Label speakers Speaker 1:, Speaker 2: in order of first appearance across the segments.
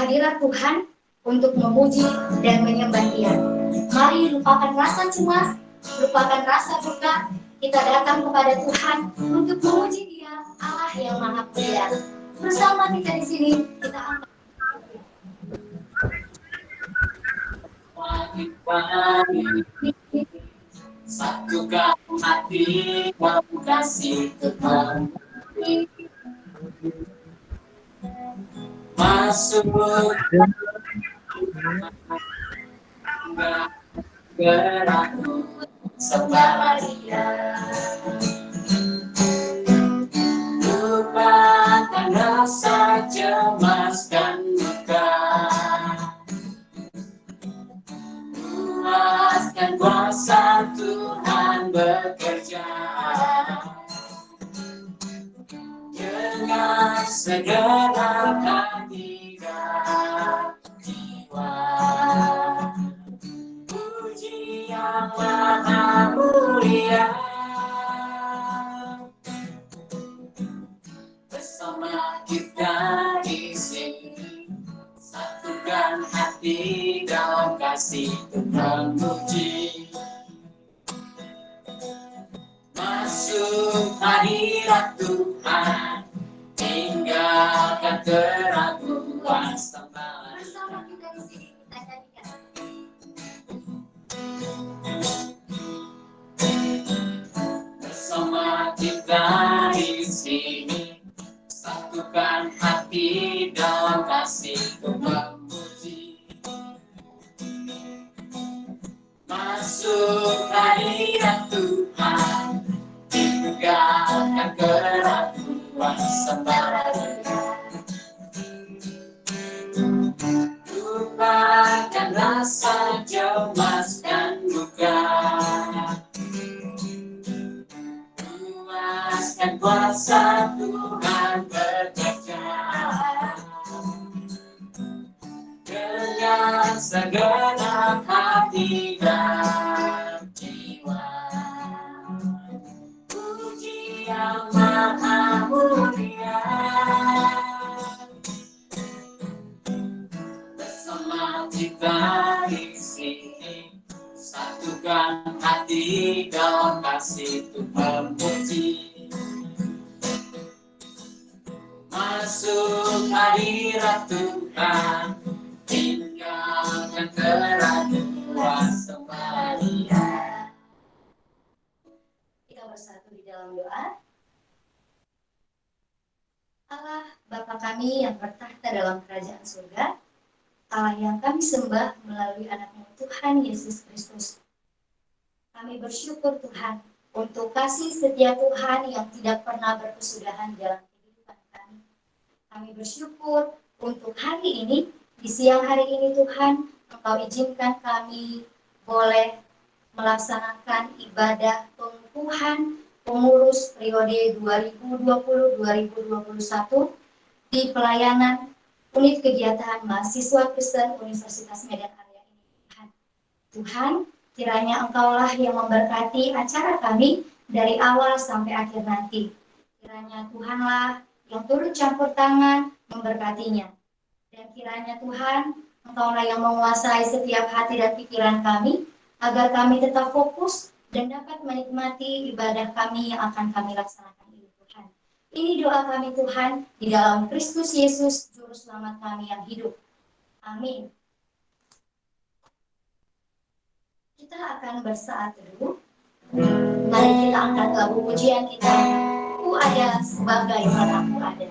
Speaker 1: hadirat Tuhan untuk memuji dan menyembah Dia. Mari lupakan rasa cemas, lupakan rasa duka, kita datang kepada Tuhan untuk memuji Dia, Allah yang Maha Mulia. Bersama kita di sini, kita angkat.
Speaker 2: Satukan hati kamu kasih Tuhan, masuk gerakku sembah Dia. Lupakan rasa cemas dan duka, luaskan kuasa Tuhan bekerja dengan segenap hati dan jiwa. Puji yang Maha Mulia, bersama kita di sini, satukan hati dalam kasih Tuhan puji. Masuk hadirat Tuhan, tinggalkan keraguan, sembah.
Speaker 1: Bersama kita di sini, kita nyanyikan.
Speaker 2: Bersama kita di sini, satukan hati dalam kasih Tuhan puji. Masuk hadirat Tuhan, tinggalkan keraguan, sembah Dia. Lupakan rasa cemas dan duka, luaskan kuasa Tuhan bekerja dengan segenap hati dan jiwa. Puji yang Maha Mulia, bersama kita di sini, satukan hati dalam kasih Tuhan puji. Masuk hadirat Tuhan, tinggalkan keraguan, sembah Dia.
Speaker 1: Kita bersatu di dalam doa. Allah Bapa kami yang bertahta dalam kerajaan surga, Allah yang kami sembah melalui anaknya Tuhan Yesus Kristus. Kami bersyukur Tuhan untuk kasih setia Tuhan yang tidak pernah berkesudahan dalam kehidupan kami. Kami bersyukur untuk hari ini, di siang hari ini Tuhan, Engkau izinkan kami boleh melaksanakan ibadah pengukuhan pengurus periode 2020-2021 di pelayanan unit kegiatan mahasiswa Kristen Universitas Medan Area ini. Tuhan, kiranya Engkaulah yang memberkati acara kami dari awal sampai akhir nanti. Kiranya Tuhanlah yang turut campur tangan memberkatinya. Dan kiranya Tuhan, Engkaulah yang menguasai setiap hati dan pikiran kami, agar kami tetap fokus dan dapat menikmati ibadah kami yang akan kami laksanakan ini Tuhan. Ini doa kami Tuhan, di dalam Kristus Yesus, Juru Selamat kami yang hidup. Amin. Kita akan bersaat teduh. Mari kita angkat lagu pujian kita. Ku ada sebagai aku ada.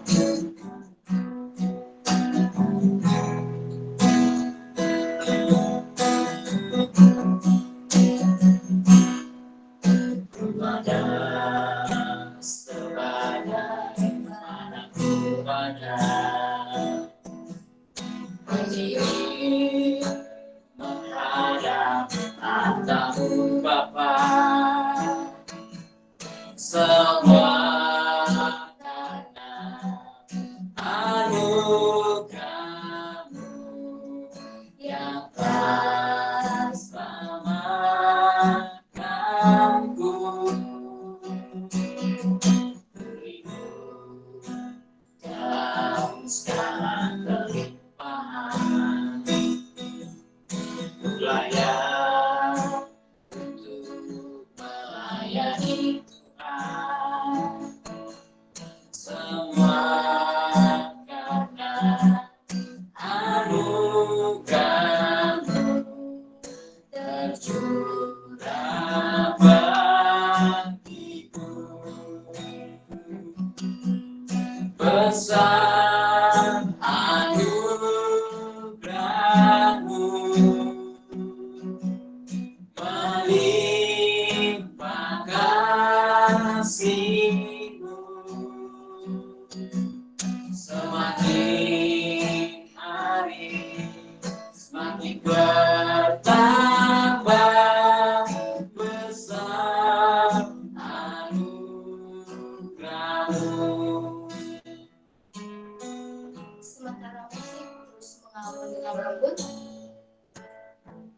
Speaker 2: Semua karena anugerah-Mu yang telah selamatkanku. Berimu dalam segala kelimpahan. besar anugerah-Mu, melimpah kasih-Mu, semakin hari semakin bertambah besar anugerah-Mu.
Speaker 1: Sementara musik terus mengalun dengan lembut,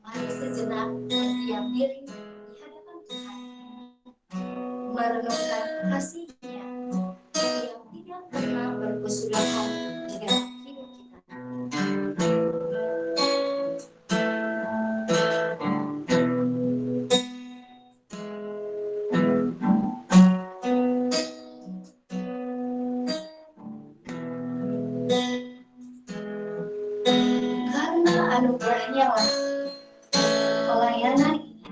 Speaker 1: mari sejenak berdiam diri di hadapan Tuhan, merenungkan kasih-Nya yang tidak pernah berkesudahan di dalam hidup kita. Karena anugerah-Nya lah pelayanan ini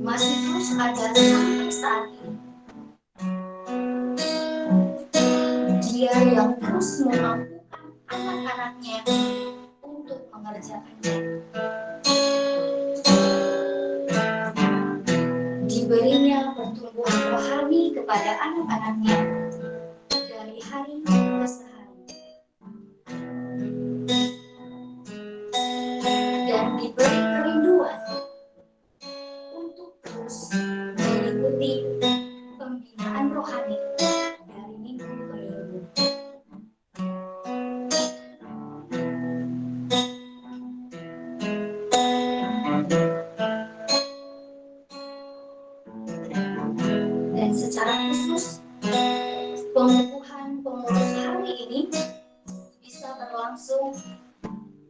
Speaker 1: masih terus ada sampai saat ini. Dia yang terus memampukan anak-anaknya untuk mengerjakannya. Diberinya pertumbuhan rohani kepada anak-anaknya dari hari ke hari. Dan diberi kerinduan untuk terus mengikuti pembinaan rohani dari minggu ke minggu. Dan secara khusus, pengukuhan pengurus hari ini bisa berlangsung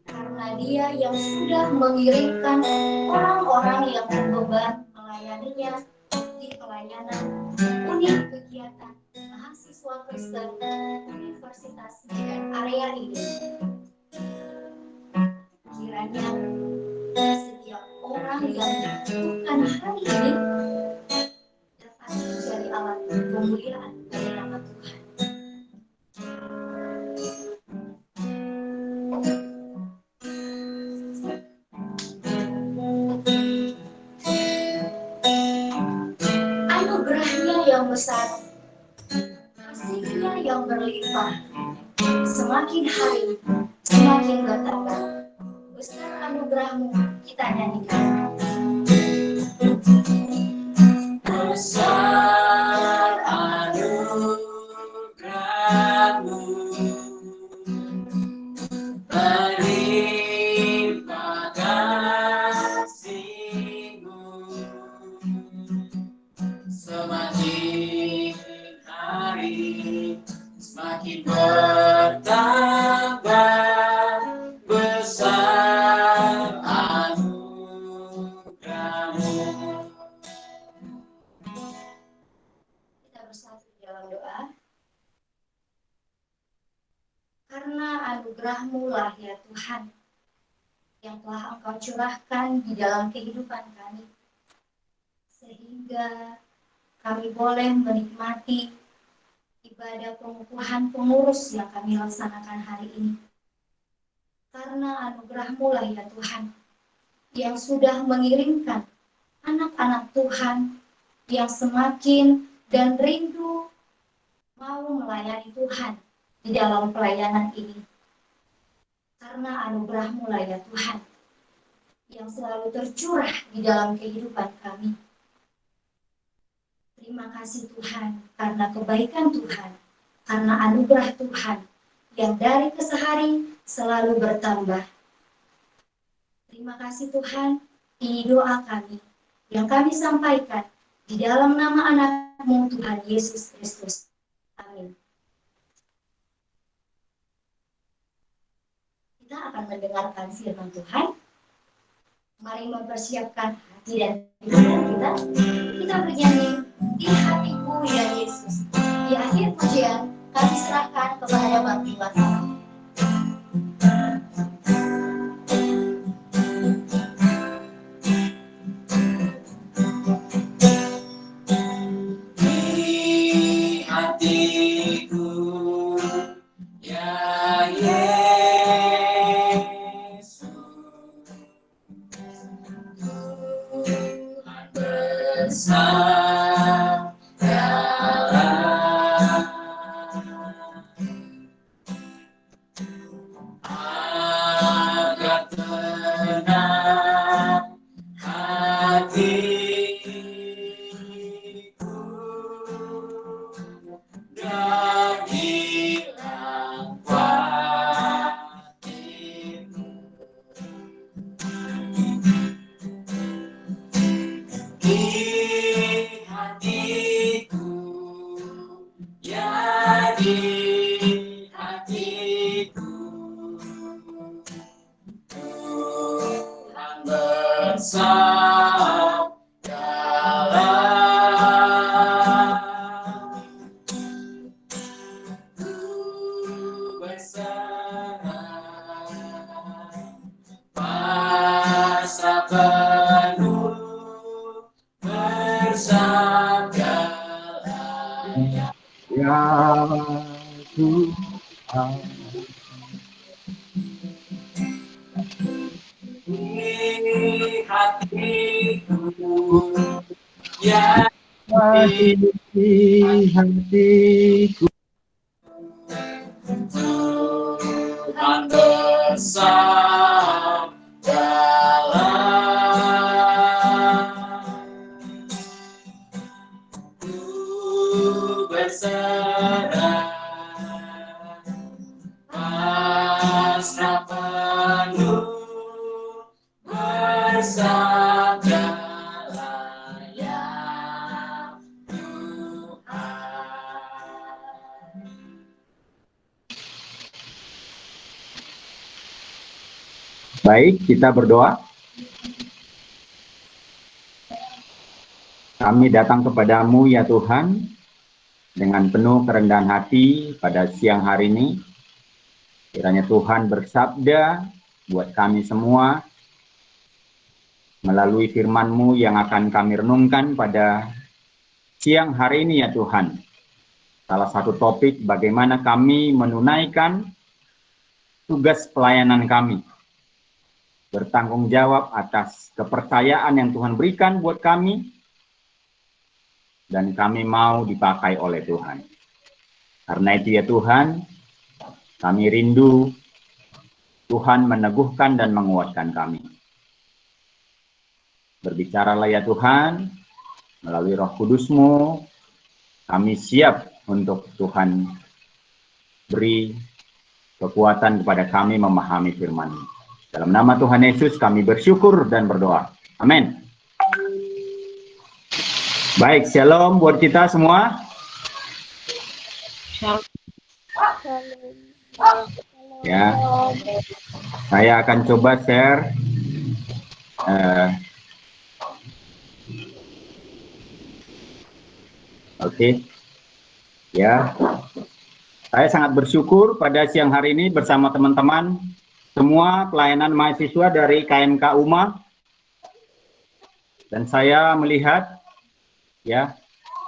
Speaker 1: karena Dia yang sudah mengirimkan orang-orang yang berbeban melayaninya di pelayanan unit kegiatan mahasiswa Kristen Universitas Medan Area ini. Kiranya setiap orang yang dibutuhkan hari ini dapat menjadi alat kemuliaan bagi nama Tuhan. Anugerah-Nya yang besar, kasih-Nya yang berlimpah, semakin hari semakin bertambah. Besar anugerah-Mu, kita nyanyikan.
Speaker 2: Besar anugerah-Mu, melimpah kasih-Mu, semakin hari semakin bertambah besar anugerah-Mu.
Speaker 1: Kita bersatu di dalam doa. Karena anugerah-Mu lah ya Tuhan, yang telah Engkau curahkan di dalam kehidupan kami, sehingga kami boleh menikmati ibadah pengukuhan pengurus yang kami laksanakan hari ini. Karena anugerah-Mu lah ya Tuhan, yang sudah mengirimkan anak-anak Tuhan yang semakin dan rindu mau melayani Tuhan di dalam pelayanan ini. Karena anugerah-Mu lah ya Tuhan, yang selalu tercurah di dalam kehidupan kami. Terima kasih Tuhan, karena kebaikan Tuhan, karena anugerah Tuhan yang dari kesehari selalu bertambah. Terima kasih Tuhan, ini doa kami yang kami sampaikan di dalam nama anak-Mu Tuhan Yesus Kristus. Amin. Kita akan mendengarkan firman Tuhan. Mari mempersiapkan hati dan pikiran kita. Kita bernyanyi, di hatiku ya Yesus. Di akhir pujian, kami serahkan kepada Bakti Wakil.
Speaker 2: Di hatiku hatiku, Tuhan bersabdalah, ku berserah, pasrah penuh, bersabdalah,
Speaker 3: Ya Tuhan,
Speaker 2: di hatiku, ya
Speaker 3: masih di hatiku,
Speaker 2: Tuhan bersabdalah, ku berserah, pasrah penuh, bersabdalah ya Tuhan.
Speaker 3: Baik, kita berdoa. Kami datang kepadamu ya Tuhan, dengan penuh kerendahan hati pada siang hari ini. Kiranya Tuhan bersabda buat kami semua, melalui firman-Mu yang akan kami renungkan pada siang hari ini ya Tuhan. Salah satu topik bagaimana kami menunaikan tugas pelayanan kami. Bertanggung jawab atas kepercayaan yang Tuhan berikan buat kami, dan kami mau dipakai oleh Tuhan. Karena itu ya Tuhan, kami rindu Tuhan meneguhkan dan menguatkan kami. Berbicaralah ya Tuhan, melalui Roh Kudus-Mu, kami siap untuk Tuhan beri kekuatan kepada kami memahami firman-Mu. Dalam nama Tuhan Yesus kami bersyukur dan berdoa. Amin. Baik, shalom buat kita semua. Ya, saya akan coba share. Oke. Ya, saya sangat bersyukur pada siang hari ini bersama teman-teman semua pelayanan mahasiswa dari KMK UMA, dan saya melihat, ya,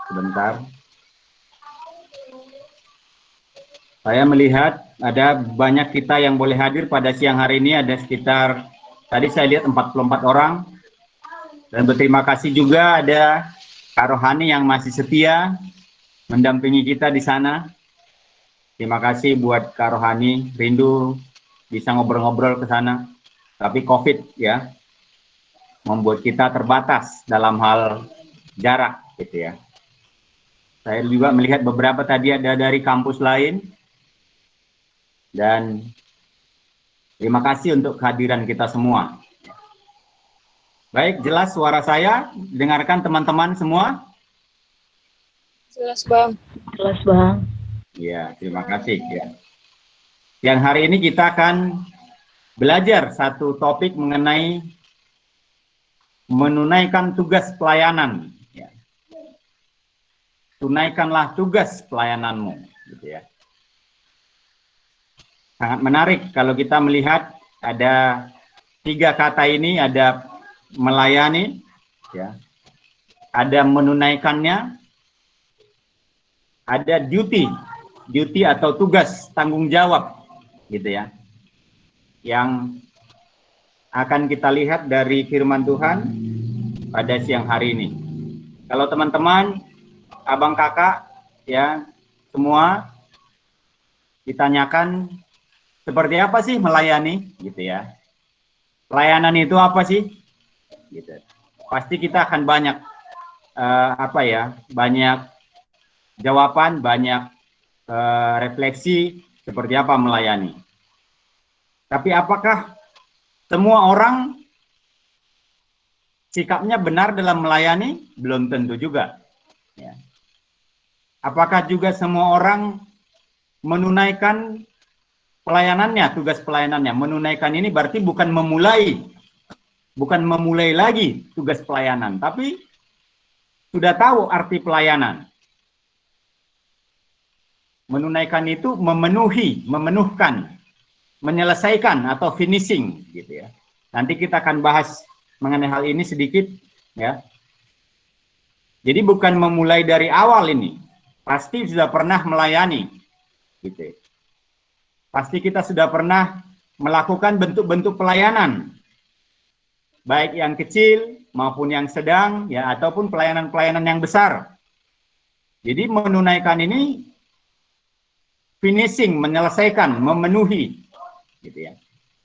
Speaker 3: sebentar, saya melihat ada banyak kita yang boleh hadir pada siang hari ini. Ada sekitar, tadi saya lihat 44 orang, dan berterima kasih juga ada Kak Rohani yang masih setia mendampingi kita di sana. Terima kasih buat Kak Rohani, rindu bisa ngobrol-ngobrol ke sana. Tapi COVID ya, membuat kita terbatas dalam hal jarak gitu ya. Saya juga melihat beberapa tadi ada dari kampus lain. Dan terima kasih untuk kehadiran kita semua. Baik, jelas suara saya? Dengarkan teman-teman semua?
Speaker 4: Jelas Bang. Jelas Bang.
Speaker 3: Ya, terima kasih ya. Yang hari ini kita akan belajar satu topik mengenai menunaikan tugas pelayanan. Ya. Tunaikanlah tugas pelayananmu, gitu ya. Sangat menarik kalau kita melihat ada 3 kata ini, ada melayani, ya, ada menunaikannya, ada duty atau tugas tanggung jawab, gitu ya, yang akan kita lihat dari firman Tuhan pada siang hari ini. Kalau teman-teman, abang kakak, ya, semua ditanyakan seperti apa sih melayani, gitu ya. Pelayanan itu apa sih? Gitu. Pasti kita akan banyak banyak jawaban, banyak refleksi seperti apa melayani. Tapi apakah semua orang sikapnya benar dalam melayani? Belum tentu juga. Ya. Apakah juga semua orang menunaikan pelayanannya, tugas pelayanannya. Menunaikan ini berarti bukan memulai lagi tugas pelayanan, tapi sudah tahu arti pelayanan. Menunaikan itu memenuhi, memenuhkan, menyelesaikan atau finishing gitu ya. Nanti kita akan bahas mengenai hal ini sedikit ya. Jadi bukan memulai dari awal ini. Pasti sudah pernah melayani gitu. Pasti kita sudah pernah melakukan bentuk-bentuk pelayanan. Baik yang kecil maupun yang sedang ya, ataupun pelayanan-pelayanan yang besar. Jadi menunaikan ini finishing, menyelesaikan, memenuhi gitu ya.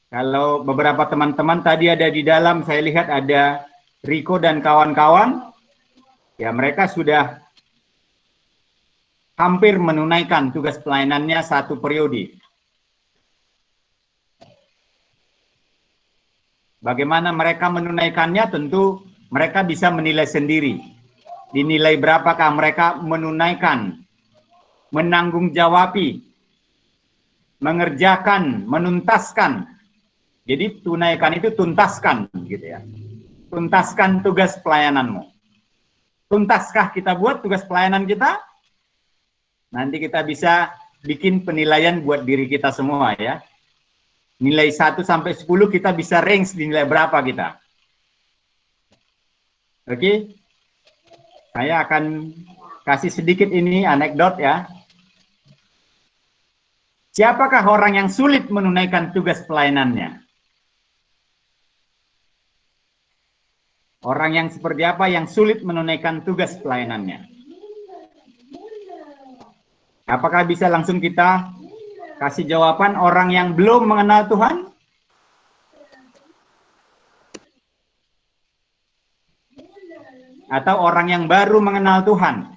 Speaker 3: Kalau beberapa teman-teman tadi ada di dalam, saya lihat ada Riko dan kawan-kawan, ya mereka sudah hampir menunaikan tugas pelayanannya satu periode. Bagaimana mereka menunaikannya, tentu mereka bisa menilai sendiri. Dinilai berapakah mereka menunaikan, menanggung-jawabi, mengerjakan, menuntaskan. Jadi tunaikan itu tuntaskan gitu ya. Tuntaskan tugas pelayananmu. Tuntaskah kita buat tugas pelayanan kita? Nanti kita bisa bikin penilaian buat diri kita semua ya. Nilai 1 sampai 10 kita bisa range di nilai berapa kita. Oke. Saya akan kasih sedikit ini anekdot ya. Siapakah orang yang sulit menunaikan tugas pelayanannya? Orang yang seperti apa yang sulit menunaikan tugas pelayanannya? Apakah bisa langsung kita kasih jawaban orang yang belum mengenal Tuhan? Atau orang yang baru mengenal Tuhan?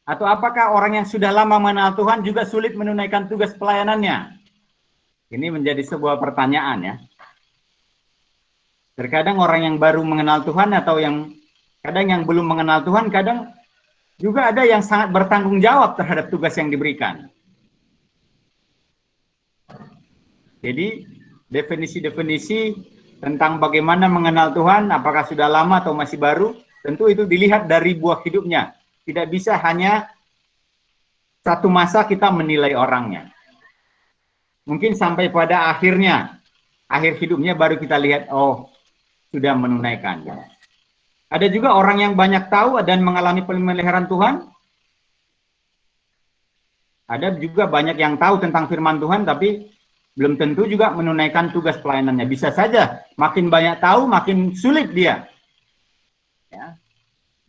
Speaker 3: Atau apakah orang yang sudah lama mengenal Tuhan juga sulit menunaikan tugas pelayanannya? Ini menjadi sebuah pertanyaan ya. Terkadang orang yang baru mengenal Tuhan atau kadang yang belum mengenal Tuhan, kadang juga ada yang sangat bertanggung jawab terhadap tugas yang diberikan. Jadi definisi-definisi tentang bagaimana mengenal Tuhan, apakah sudah lama atau masih baru, tentu itu dilihat dari buah hidupnya. Tidak bisa hanya satu masa kita menilai orangnya. Mungkin sampai pada akhir hidupnya baru kita lihat, oh sudah menunaikan. Ada juga orang yang banyak tahu dan mengalami pemeliharaan Tuhan. Ada juga banyak yang tahu tentang firman Tuhan, tapi belum tentu juga menunaikan tugas pelayanannya. Bisa saja makin banyak tahu, makin sulit dia ya,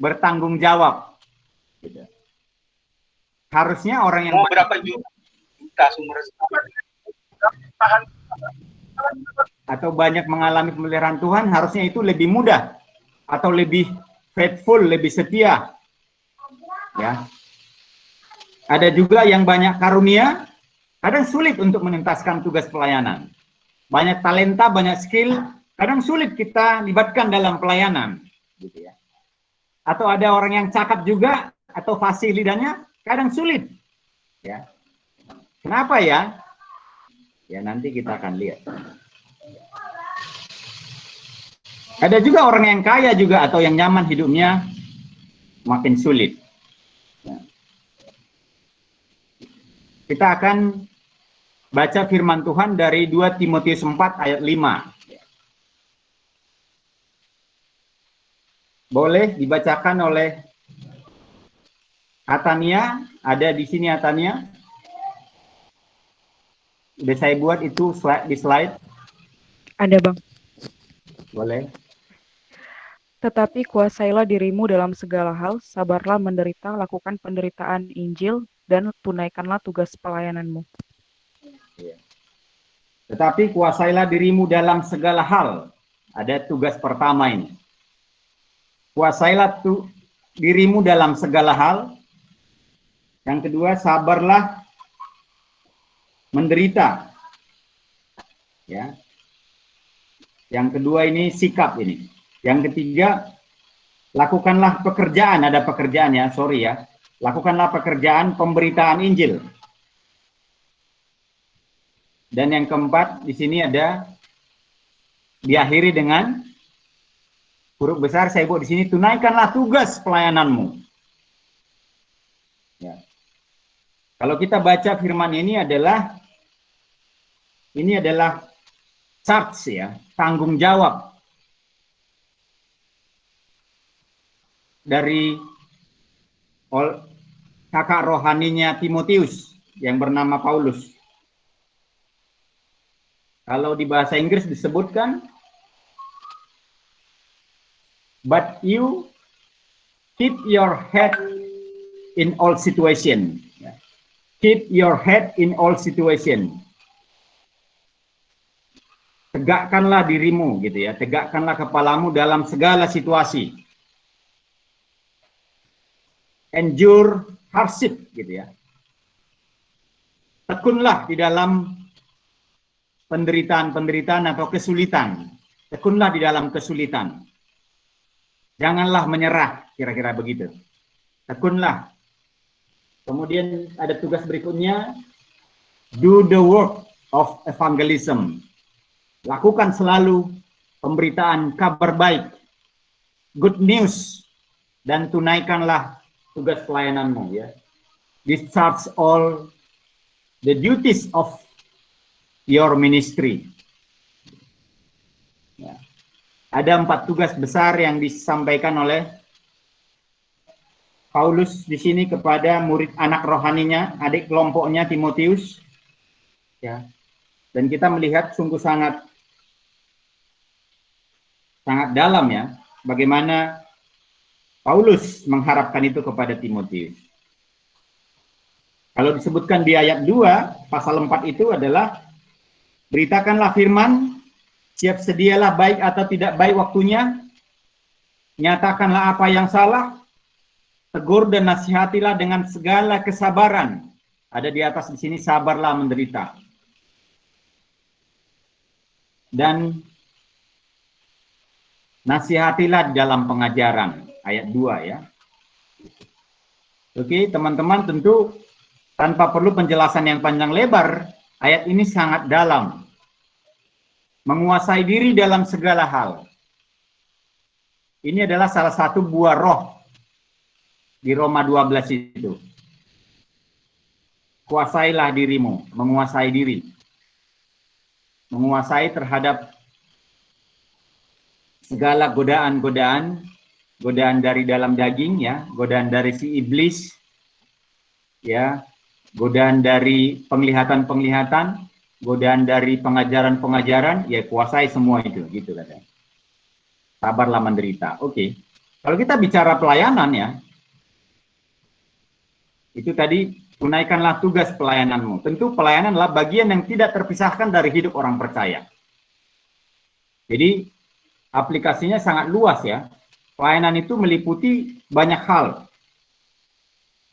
Speaker 3: bertanggung jawab. Gitu. Harusnya orang yang
Speaker 5: berapa juta sumber
Speaker 3: atau banyak mengalami pemeliharaan Tuhan, harusnya itu lebih mudah atau lebih faithful, lebih setia. Ya. Ada juga yang banyak karunia, kadang sulit untuk menuntaskan tugas pelayanan. Banyak talenta, banyak skill, kadang sulit kita libatkan dalam pelayanan. Gitu ya. Atau ada orang yang cakap juga, atau fasih lidahnya, kadang sulit. Ya. Kenapa ya? Ya nanti kita akan lihat. Ada juga orang yang kaya juga atau yang nyaman hidupnya makin sulit. Ya. Kita akan baca firman Tuhan dari 2 Timotius 4 ayat 5. Boleh dibacakan oleh Atania, ada di sini Atania. Udah saya buat itu di slide.
Speaker 4: Ada, Bang.
Speaker 3: Boleh.
Speaker 4: Tetapi kuasailah dirimu dalam segala hal, sabarlah menderita, lakukan penderitaan Injil, dan tunaikanlah tugas pelayananmu.
Speaker 3: Tetapi kuasailah dirimu dalam segala hal. Ada tugas pertama ini. Kuasailah dirimu dalam segala hal. Yang kedua, sabarlah menderita. Ya. Yang kedua ini sikap ini. Yang ketiga, lakukanlah pekerjaan. Ada pekerjaan ya, sorry ya. lakukanlah pekerjaan pemberitaan Injil. Dan yang keempat di sini ada diakhiri dengan huruf besar saya buat di sini, tunaikanlah tugas pelayananmu. Ya. Kalau kita baca firman ini adalah charge ya, tanggung jawab dari kakak rohaninya Timotius yang bernama Paulus. Kalau di bahasa Inggris disebutkan, but you keep your head in all situation. Keep your head in all situation. Tegakkanlah dirimu, gitu ya. Tegakkanlah kepalamu dalam segala situasi. Endure hardship, gitu ya. Tekunlah di dalam penderitaan-penderitaan atau kesulitan. Tekunlah di dalam kesulitan. Janganlah menyerah, kira-kira begitu. Tekunlah. Kemudian ada tugas berikutnya, do the work of evangelism. Lakukan selalu pemberitaan kabar baik, good news, dan tunaikanlah tugas pelayananmu. Ya. Discharge all the duties of your ministry. Ya. Ada 4 tugas besar yang disampaikan oleh Paulus di sini kepada murid anak rohaninya, adik kelompoknya Timotius. Ya. Dan kita melihat sungguh sangat dalam ya, bagaimana Paulus mengharapkan itu kepada Timotius. Kalau disebutkan di ayat 2, pasal 4 itu adalah, beritakanlah firman, siap sedialah baik atau tidak baik waktunya, nyatakanlah apa yang salah, tegur dan nasihatilah dengan segala kesabaran. Ada di atas di sini, sabarlah menderita. Dan nasihatilah di dalam pengajaran. Ayat 2 ya. Oke, teman-teman, tentu tanpa perlu penjelasan yang panjang lebar, ayat ini sangat dalam. Menguasai diri dalam segala hal. Ini adalah salah satu buah roh di Roma 12 itu. Kuasailah dirimu, menguasai diri. Menguasai terhadap segala godaan-godaan, godaan dari dalam daging ya, godaan dari si iblis ya, godaan dari penglihatan-penglihatan, godaan dari pengajaran-pengajaran, ya kuasai semua itu, gitu katanya. Sabarlah menderita. Oke. Kalau kita bicara pelayanan ya, itu tadi, tunaikanlah tugas pelayananmu. Tentu pelayanan adalah bagian yang tidak terpisahkan dari hidup orang percaya. Jadi aplikasinya sangat luas ya. Pelayanan itu meliputi banyak hal.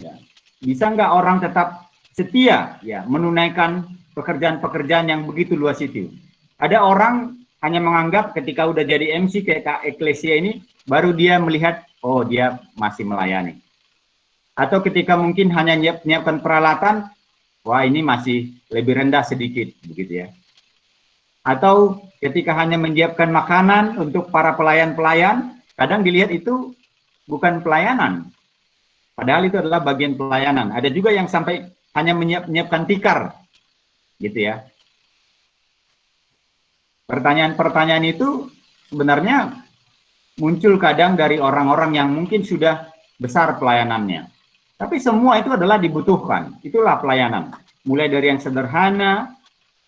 Speaker 3: Ya. Bisa nggak orang tetap setia ya menunaikan pekerjaan-pekerjaan yang begitu luas itu? Ada orang hanya menganggap ketika udah jadi MC kayak Kak Eklesia ini, baru dia melihat, oh dia masih melayani. Atau ketika mungkin hanya menyiapkan peralatan, wah ini masih lebih rendah sedikit, begitu ya. Atau ketika hanya menyiapkan makanan untuk para pelayan-pelayan, kadang dilihat itu bukan pelayanan. Padahal itu adalah bagian pelayanan. Ada juga yang sampai hanya menyiapkan tikar, gitu ya. Pertanyaan-pertanyaan itu sebenarnya muncul kadang dari orang-orang yang mungkin sudah besar pelayanannya. Tapi semua itu adalah dibutuhkan. Itulah pelayanan. Mulai dari yang sederhana,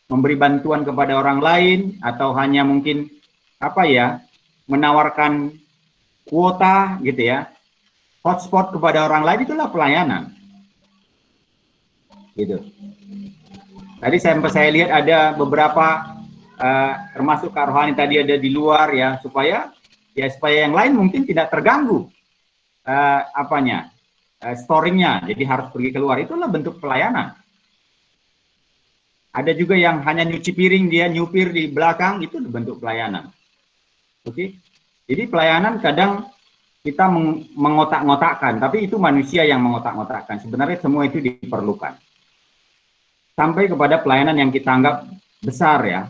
Speaker 3: memberi bantuan kepada orang lain, atau hanya mungkin apa ya, menawarkan kuota gitu ya, hotspot kepada orang lain, itulah pelayanan. Gitu. Tadi saya lihat ada beberapa termasuk Kak Rohani tadi ada di luar ya, supaya yang lain mungkin tidak terganggu storingnya, jadi harus pergi keluar. Itulah bentuk pelayanan. Ada juga yang hanya nyuci piring, dia nyupir di belakang, itu bentuk pelayanan. Oke, jadi pelayanan kadang kita mengotak-ngotakkan, tapi itu manusia yang mengotak-ngotakkan. Sebenarnya semua itu diperlukan. Sampai kepada pelayanan yang kita anggap besar ya.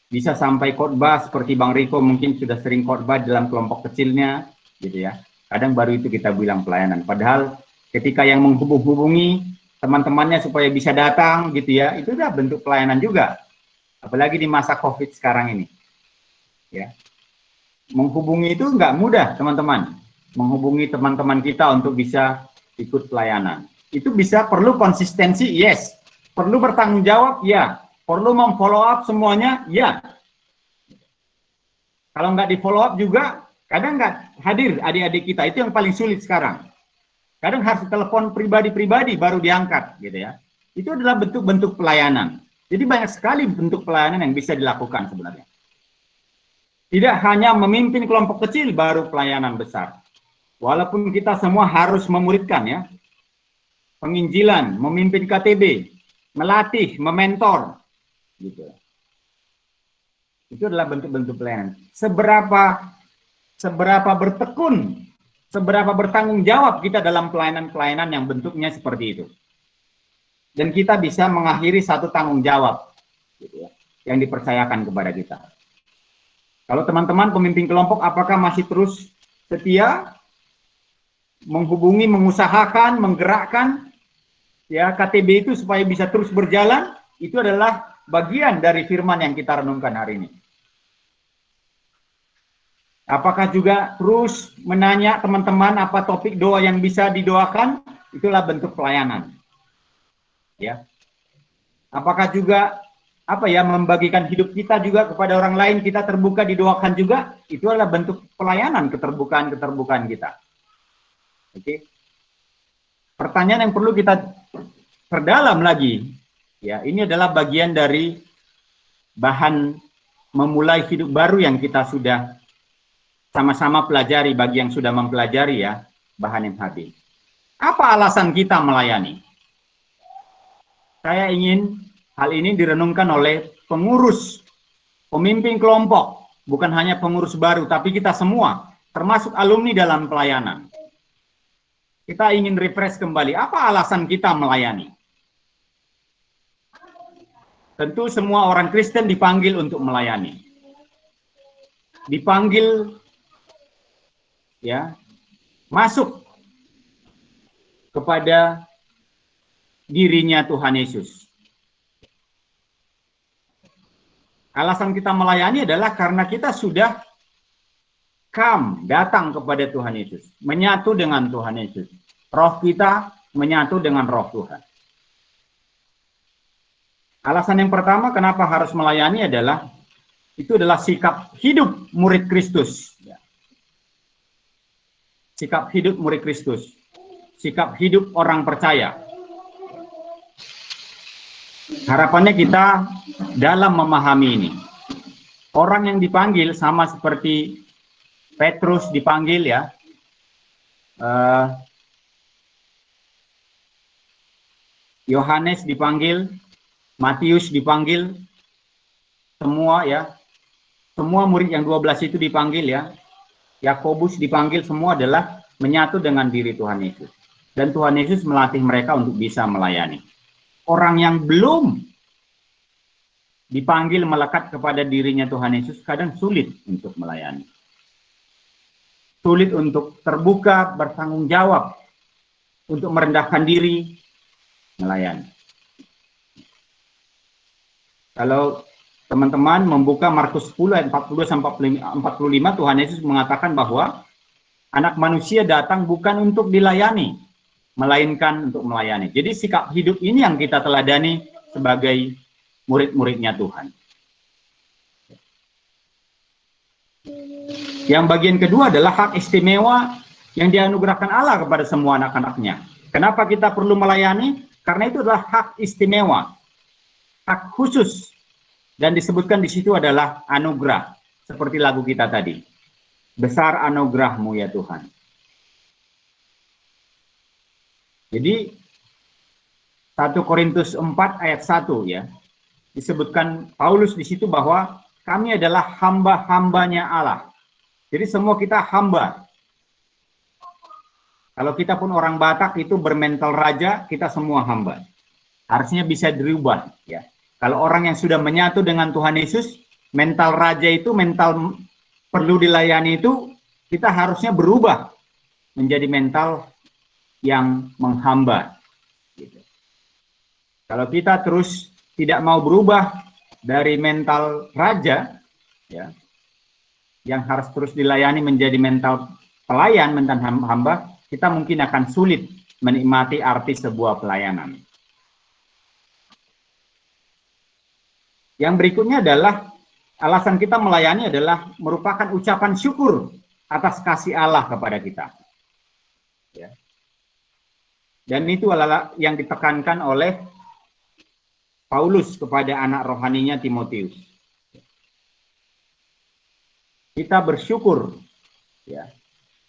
Speaker 3: Bisa sampai khotbah seperti Bang Riko mungkin sudah sering khotbah dalam kelompok kecilnya, gitu ya. Kadang baru itu kita bilang pelayanan. Padahal ketika yang menghubungi teman-temannya supaya bisa datang, gitu ya, itu udah bentuk pelayanan juga. Apalagi di masa COVID sekarang ini, ya. Menghubungi itu nggak mudah, teman-teman. Menghubungi teman-teman kita untuk bisa ikut pelayanan. Itu bisa perlu konsistensi, yes. Perlu bertanggung jawab, ya. Perlu memfollow up semuanya, ya. Kalau nggak di follow up juga, kadang nggak hadir adik-adik kita. Itu yang paling sulit sekarang. Kadang harus telepon pribadi-pribadi baru diangkat, gitu ya. Itu adalah bentuk-bentuk pelayanan. Jadi banyak sekali bentuk pelayanan yang bisa dilakukan sebenarnya. Tidak hanya memimpin kelompok kecil baru pelayanan besar. Walaupun kita semua harus memuridkan ya. Penginjilan, memimpin KTB, melatih, mementor. Gitu. Itu adalah bentuk-bentuk pelayanan. Seberapa bertekun, seberapa bertanggung jawab kita dalam pelayanan-pelayanan yang bentuknya seperti itu. Dan kita bisa mengakhiri satu tanggung jawab gitu ya, yang dipercayakan kepada kita. Kalau teman-teman pemimpin kelompok apakah masih terus setia menghubungi, mengusahakan, menggerakkan ya KTB itu supaya bisa terus berjalan, itu adalah bagian dari firman yang kita renungkan hari ini. Apakah juga terus menanya teman-teman apa topik doa yang bisa didoakan? Itulah bentuk pelayanan. Ya. Apakah juga membagikan hidup kita juga kepada orang lain, kita terbuka didoakan juga? Itu adalah bentuk pelayanan, keterbukaan kita. Oke. Pertanyaan yang perlu kita perdalam lagi. Ya, ini adalah bagian dari bahan memulai hidup baru yang kita sudah sama-sama pelajari bagi yang sudah mempelajari ya, bahan MHB. Apa alasan kita melayani? Saya ingin hal ini direnungkan oleh pengurus, pemimpin kelompok, bukan hanya pengurus baru, tapi kita semua, termasuk alumni dalam pelayanan. Kita ingin refresh kembali, apa alasan kita melayani? Tentu semua orang Kristen dipanggil untuk melayani. Dipanggil ya, masuk kepada dirinya Tuhan Yesus. Alasan kita melayani adalah karena kita sudah datang kepada Tuhan Yesus, menyatu dengan Tuhan Yesus. Roh kita menyatu dengan roh Tuhan. Alasan yang pertama kenapa harus melayani adalah itu adalah sikap hidup murid Kristus. Sikap hidup murid Kristus. Sikap hidup orang percaya. Harapannya kita dalam memahami ini. Orang yang dipanggil sama seperti Petrus dipanggil ya. Yohanes dipanggil, Matius dipanggil, semua ya, semua murid yang 12 itu dipanggil ya, Yakobus dipanggil, semua adalah menyatu dengan diri Tuhan Yesus. Dan Tuhan Yesus melatih mereka untuk bisa melayani. Orang yang belum dipanggil melekat kepada dirinya Tuhan Yesus kadang sulit untuk melayani. Sulit untuk terbuka, bertanggung jawab, untuk merendahkan diri, melayani. Kalau teman-teman membuka Markus 10 ayat 40-45, Tuhan Yesus mengatakan bahwa anak manusia datang bukan untuk dilayani, melainkan untuk melayani. Jadi sikap hidup ini yang kita teladani sebagai murid-muridnya Tuhan. Yang bagian kedua adalah hak istimewa yang dianugerahkan Allah kepada semua anak-anaknya. Kenapa kita perlu melayani? Karena itu adalah hak istimewa. Hak khusus, dan disebutkan di situ adalah anugerah, seperti lagu kita tadi. Besar anugerah-Mu ya Tuhan. Jadi 1 Korintus 4 ayat 1 ya, disebutkan Paulus di situ bahwa kami adalah hamba-hambanya Allah. Jadi semua kita hamba. Kalau kita pun orang Batak itu bermental raja, kita semua hamba. Harusnya bisa dirubah, ya. Kalau orang yang sudah menyatu dengan Tuhan Yesus, mental raja itu, mental perlu dilayani itu, kita harusnya berubah menjadi mental yang menghamba. Gitu. Kalau kita terus tidak mau berubah dari mental raja, ya, yang harus terus dilayani menjadi mental pelayan, mental hamba, kita mungkin akan sulit menikmati arti sebuah pelayanan. Yang berikutnya adalah alasan kita melayani adalah merupakan ucapan syukur atas kasih Allah kepada kita. Ya. Dan itu adalah yang ditekankan oleh Paulus kepada anak rohaninya Timotius. Kita bersyukur, ya,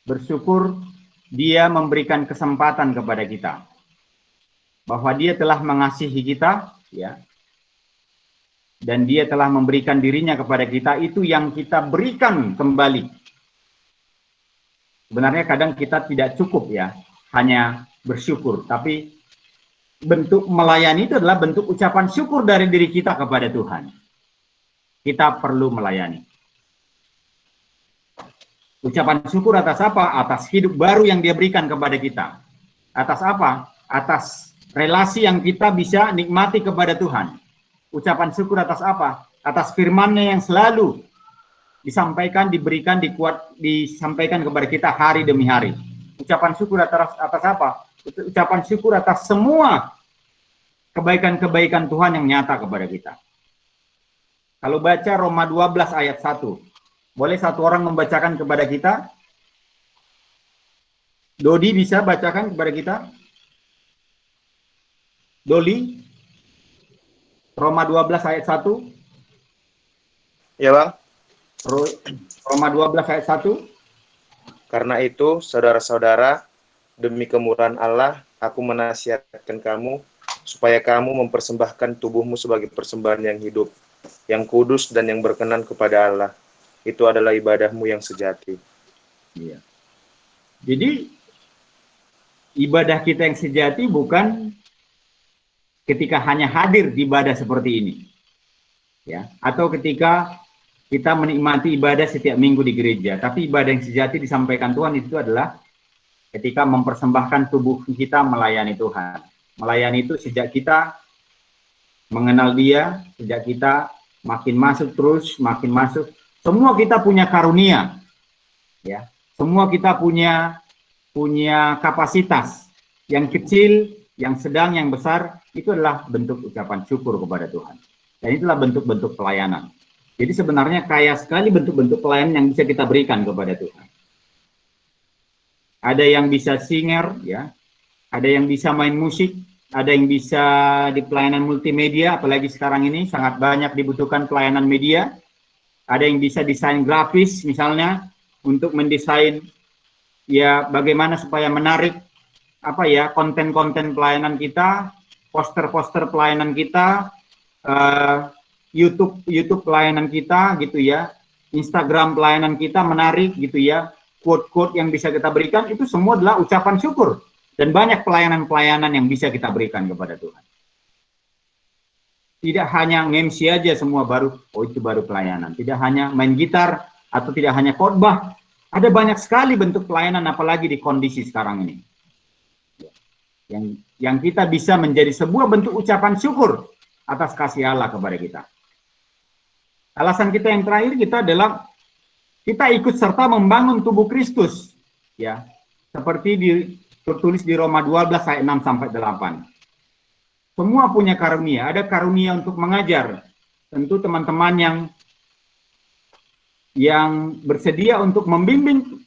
Speaker 3: bersyukur dia memberikan kesempatan kepada kita, bahwa dia telah mengasihi kita, ya, dan dia telah memberikan dirinya kepada kita, itu yang kita berikan kembali. Sebenarnya kadang kita tidak cukup, ya, hanya bersyukur, tapi bentuk melayani itu adalah bentuk ucapan syukur dari diri kita kepada Tuhan. Kita perlu melayani. Ucapan syukur atas apa? Atas hidup baru yang dia berikan kepada kita. Atas apa? Atas relasi yang kita bisa nikmati kepada Tuhan. Ucapan syukur atas apa? Atas firman-Nya yang selalu disampaikan, diberikan, disampaikan kepada kita hari demi hari. Ucapan syukur atas apa? Ucapan syukur atas semua kebaikan-kebaikan Tuhan yang nyata kepada kita. Kalau baca Roma 12 ayat 1, boleh satu orang membacakan kepada kita? Dodi bisa bacakan kepada kita? Doli? Roma 12 ayat 1.
Speaker 6: Ya, Bang.
Speaker 3: Roma 12 ayat 1.
Speaker 6: Karena itu, saudara-saudara, demi kemurahan Allah, aku menasihatkan kamu, supaya kamu mempersembahkan tubuhmu sebagai persembahan yang hidup, yang kudus dan yang berkenan kepada Allah. Itu adalah ibadahmu yang sejati.
Speaker 3: Iya. Jadi, ibadah kita yang sejati bukan ketika hanya hadir di ibadah seperti ini, ya, atau ketika kita menikmati ibadah setiap minggu di gereja. Tapi ibadah yang sejati disampaikan Tuhan itu adalah ketika mempersembahkan tubuh kita melayani Tuhan. Melayani itu sejak kita mengenal Dia, sejak kita makin masuk terus, makin masuk. Semua kita punya karunia, ya. Semua kita punya kapasitas. Yang kecil, yang sedang, yang besar, itu adalah bentuk ucapan syukur kepada Tuhan. Dan itulah bentuk-bentuk pelayanan. Jadi sebenarnya kaya sekali bentuk-bentuk pelayanan yang bisa kita berikan kepada Tuhan. Ada yang bisa singer, ya. Ada yang bisa main musik, ada yang bisa di pelayanan multimedia, apalagi sekarang ini sangat banyak dibutuhkan pelayanan media. Ada yang bisa desain grafis misalnya, untuk mendesain ya bagaimana supaya menarik apa ya konten-konten pelayanan kita, poster-poster pelayanan kita, YouTube pelayanan kita gitu ya, Instagram pelayanan kita menarik gitu ya, quote-quote yang bisa kita berikan, itu semua adalah ucapan syukur. Dan banyak pelayanan-pelayanan yang bisa kita berikan kepada Tuhan. Tidak hanya nge-MC aja semua baru, oh itu baru pelayanan. Tidak hanya main gitar atau tidak hanya khotbah. Ada banyak sekali bentuk pelayanan apalagi di kondisi sekarang ini. Yang kita bisa menjadi sebuah bentuk ucapan syukur atas kasih Allah kepada kita. Alasan kita yang terakhir kita adalah kita ikut serta membangun tubuh Kristus. Ya, seperti tertulis di Roma 12 ayat 6 sampai 8. Semua punya karunia, ada karunia untuk mengajar. Tentu teman-teman yang bersedia untuk membimbing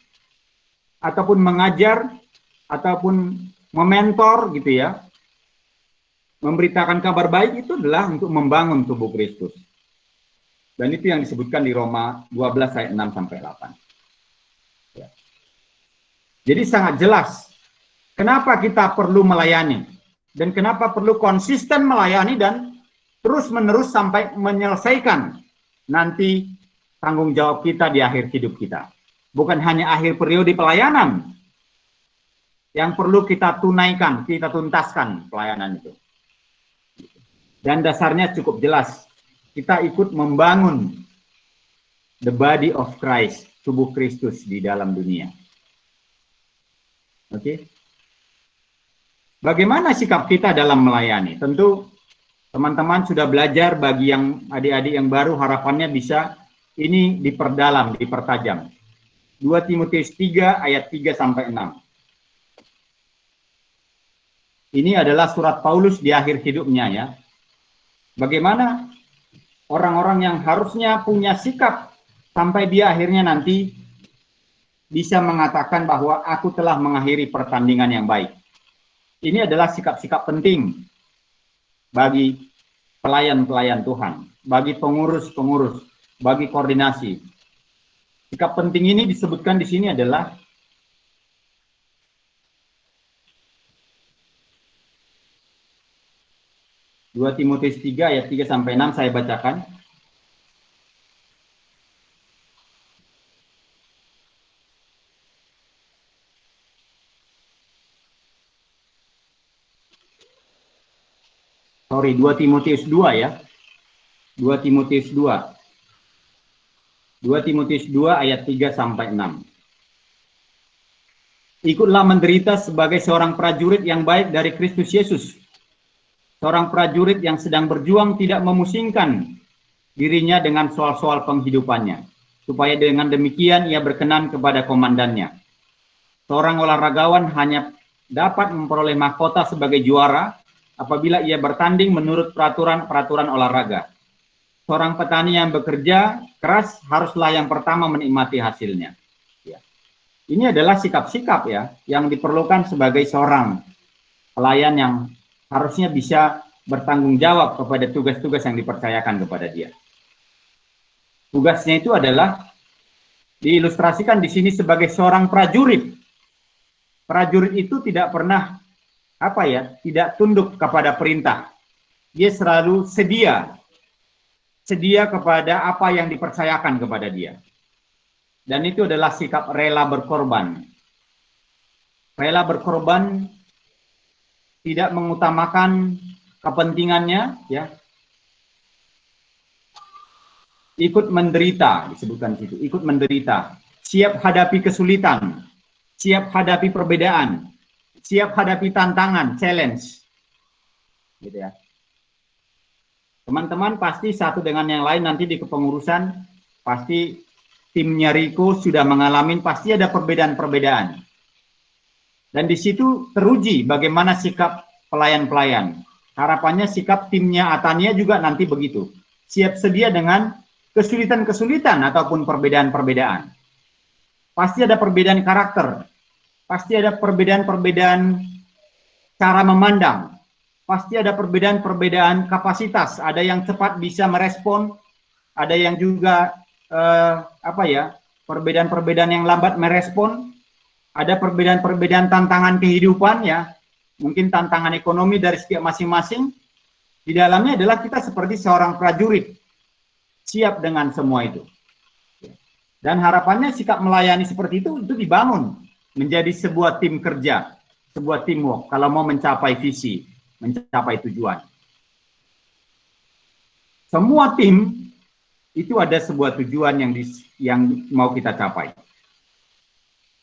Speaker 3: ataupun mengajar ataupun mementor gitu ya. Memberitakan kabar baik itu adalah untuk membangun tubuh Kristus. Dan itu yang disebutkan di Roma 12 ayat 6 sampai 8. Ya. Jadi sangat jelas kenapa kita perlu melayani. Dan kenapa perlu konsisten melayani dan terus-menerus sampai menyelesaikan nanti tanggung jawab kita di akhir hidup kita. bukan hanya akhir periode pelayanan yang perlu kita tunaikan, kita tuntaskan pelayanan itu. Dan dasarnya cukup jelas, kita ikut membangun the body of Christ, tubuh Kristus di dalam dunia. Oke. Bagaimana sikap kita dalam melayani? Tentu teman-teman sudah belajar, bagi yang adik-adik yang baru harapannya bisa ini diperdalam, dipertajam. 2 Timotius 3 ayat 3 sampai 6. Ini adalah surat Paulus di akhir hidupnya ya. Bagaimana orang-orang yang harusnya punya sikap sampai dia akhirnya nanti bisa mengatakan bahwa aku telah mengakhiri pertandingan yang baik. Ini adalah sikap-sikap penting bagi pelayan-pelayan Tuhan, bagi pengurus-pengurus, bagi koordinasi. Sikap penting ini disebutkan di sini adalah Dua Timotius 3 ayat 3 sampai 6 saya bacakan. Sorry, 2 Timotius 2 ya. 2 Timotius 2. 2 Timotius 2 ayat 3 sampai 6. Ikutlah menderita sebagai seorang prajurit yang baik dari Kristus Yesus. Seorang prajurit yang sedang berjuang tidak memusingkan dirinya dengan soal-soal penghidupannya, supaya dengan demikian ia berkenan kepada komandannya. Seorang olahragawan hanya dapat memperoleh mahkota sebagai juara apabila ia bertanding menurut peraturan olahraga. Seorang petani yang bekerja keras haruslah yang pertama menikmati hasilnya. Ya. Ini adalah sikap-sikap ya yang diperlukan sebagai seorang pelayan yang harusnya bisa bertanggung jawab kepada tugas-tugas yang dipercayakan kepada dia. Tugasnya itu adalah diilustrasikan di sini sebagai seorang prajurit. Prajurit itu tidak pernah tidak tunduk kepada perintah. Dia selalu sedia kepada apa yang dipercayakan kepada dia. Dan itu adalah sikap rela berkorban. Rela berkorban tidak mengutamakan kepentingannya, ya. Ikut menderita, disebutkan situ. Ikut menderita, siap hadapi kesulitan, siap hadapi perbedaan, siap hadapi tantangan, challenge, gitu ya. Teman-teman pasti satu dengan yang lain nanti di kepengurusan, pasti timnya Riko sudah mengalami, pasti ada perbedaan-perbedaan. Dan di situ teruji bagaimana sikap pelayan-pelayan. Harapannya sikap timnya Atania juga nanti begitu. Siap sedia dengan kesulitan-kesulitan ataupun perbedaan-perbedaan. Pasti ada perbedaan karakter. Pasti ada perbedaan-perbedaan cara memandang. Pasti ada perbedaan-perbedaan kapasitas. Ada yang cepat bisa merespon. Ada yang juga perbedaan-perbedaan yang lambat merespon. Ada perbedaan-perbedaan tantangan kehidupan ya, mungkin tantangan ekonomi dari setiap masing-masing. Di dalamnya adalah kita seperti seorang prajurit, siap dengan semua itu. Dan harapannya sikap melayani seperti itu dibangun menjadi sebuah tim kerja, sebuah teamwork kalau mau mencapai visi, mencapai tujuan. Semua tim itu ada sebuah tujuan yang mau kita capai.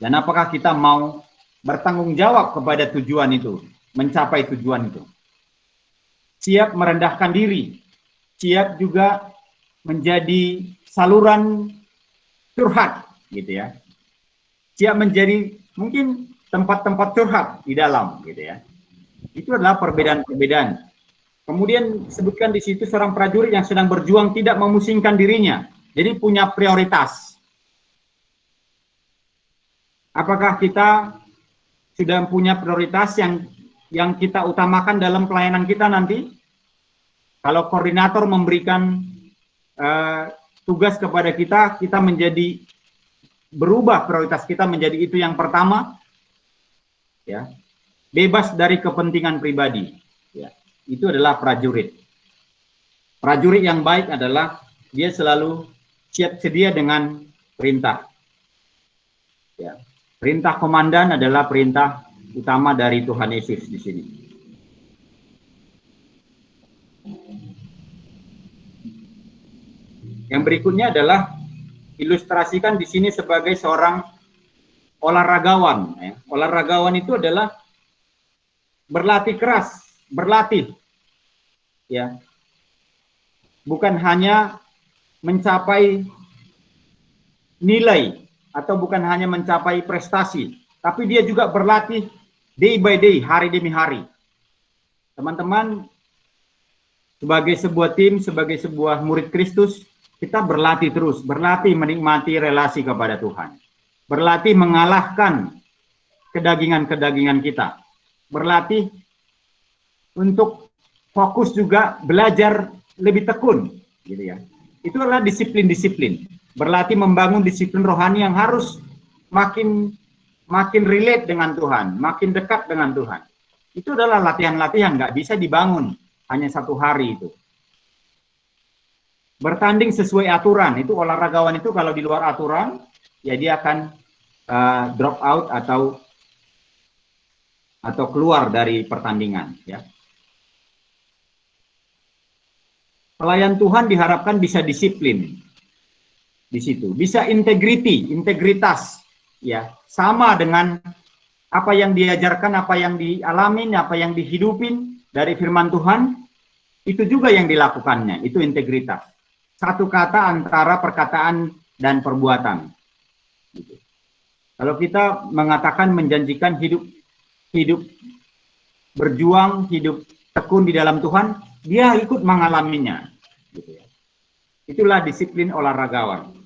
Speaker 3: Dan apakah kita mau bertanggung jawab kepada tujuan itu, mencapai tujuan itu? Siap merendahkan diri, siap juga menjadi saluran curhat, gitu ya. Siap menjadi mungkin tempat-tempat curhat di dalam, gitu ya. Itu adalah perbedaan-perbedaan. Kemudian disebutkan di situ seorang prajurit yang sedang berjuang tidak memusingkan dirinya, jadi punya prioritas. Apakah kita sudah punya prioritas yang kita utamakan dalam pelayanan kita nanti? Kalau koordinator memberikan tugas kepada kita menjadi berubah prioritas kita menjadi itu yang pertama, ya, bebas dari kepentingan pribadi. Ya, itu adalah prajurit. Prajurit yang baik adalah dia selalu siap sedia dengan perintah. Ya. Perintah komandan adalah perintah utama dari Tuhan Yesus di sini. Yang berikutnya adalah ilustrasikan di sini sebagai seorang olahragawan. Ya. Olahragawan itu adalah berlatih keras, berlatih, ya, bukan hanya mencapai nilai atau bukan hanya mencapai prestasi, tapi dia juga berlatih day by day, hari demi hari. Teman-teman, sebagai sebuah tim, sebagai sebuah murid Kristus, kita berlatih terus, berlatih menikmati relasi kepada Tuhan, berlatih mengalahkan kedagingan-kedagingan kita, berlatih untuk fokus juga belajar lebih tekun, gitu ya. Itu adalah disiplin-disiplin. Berlatih membangun disiplin rohani yang harus makin relate dengan Tuhan, makin dekat dengan Tuhan. Itu adalah latihan-latihan, nggak bisa dibangun hanya satu hari itu. Bertanding sesuai aturan, itu olahragawan itu kalau di luar aturan, ya dia akan drop out atau keluar dari pertandingan, ya. Pelayan Tuhan diharapkan bisa disiplin di situ, bisa integritas, ya, sama dengan apa yang diajarkan, apa yang dialamin, apa yang dihidupin dari firman Tuhan, itu juga yang dilakukannya, itu integritas. Satu kata antara perkataan dan perbuatan. Gitu. Kalau kita mengatakan menjanjikan hidup berjuang, hidup tekun di dalam Tuhan, dia ikut mengalaminya. Gitu ya. Itulah disiplin olahragawan.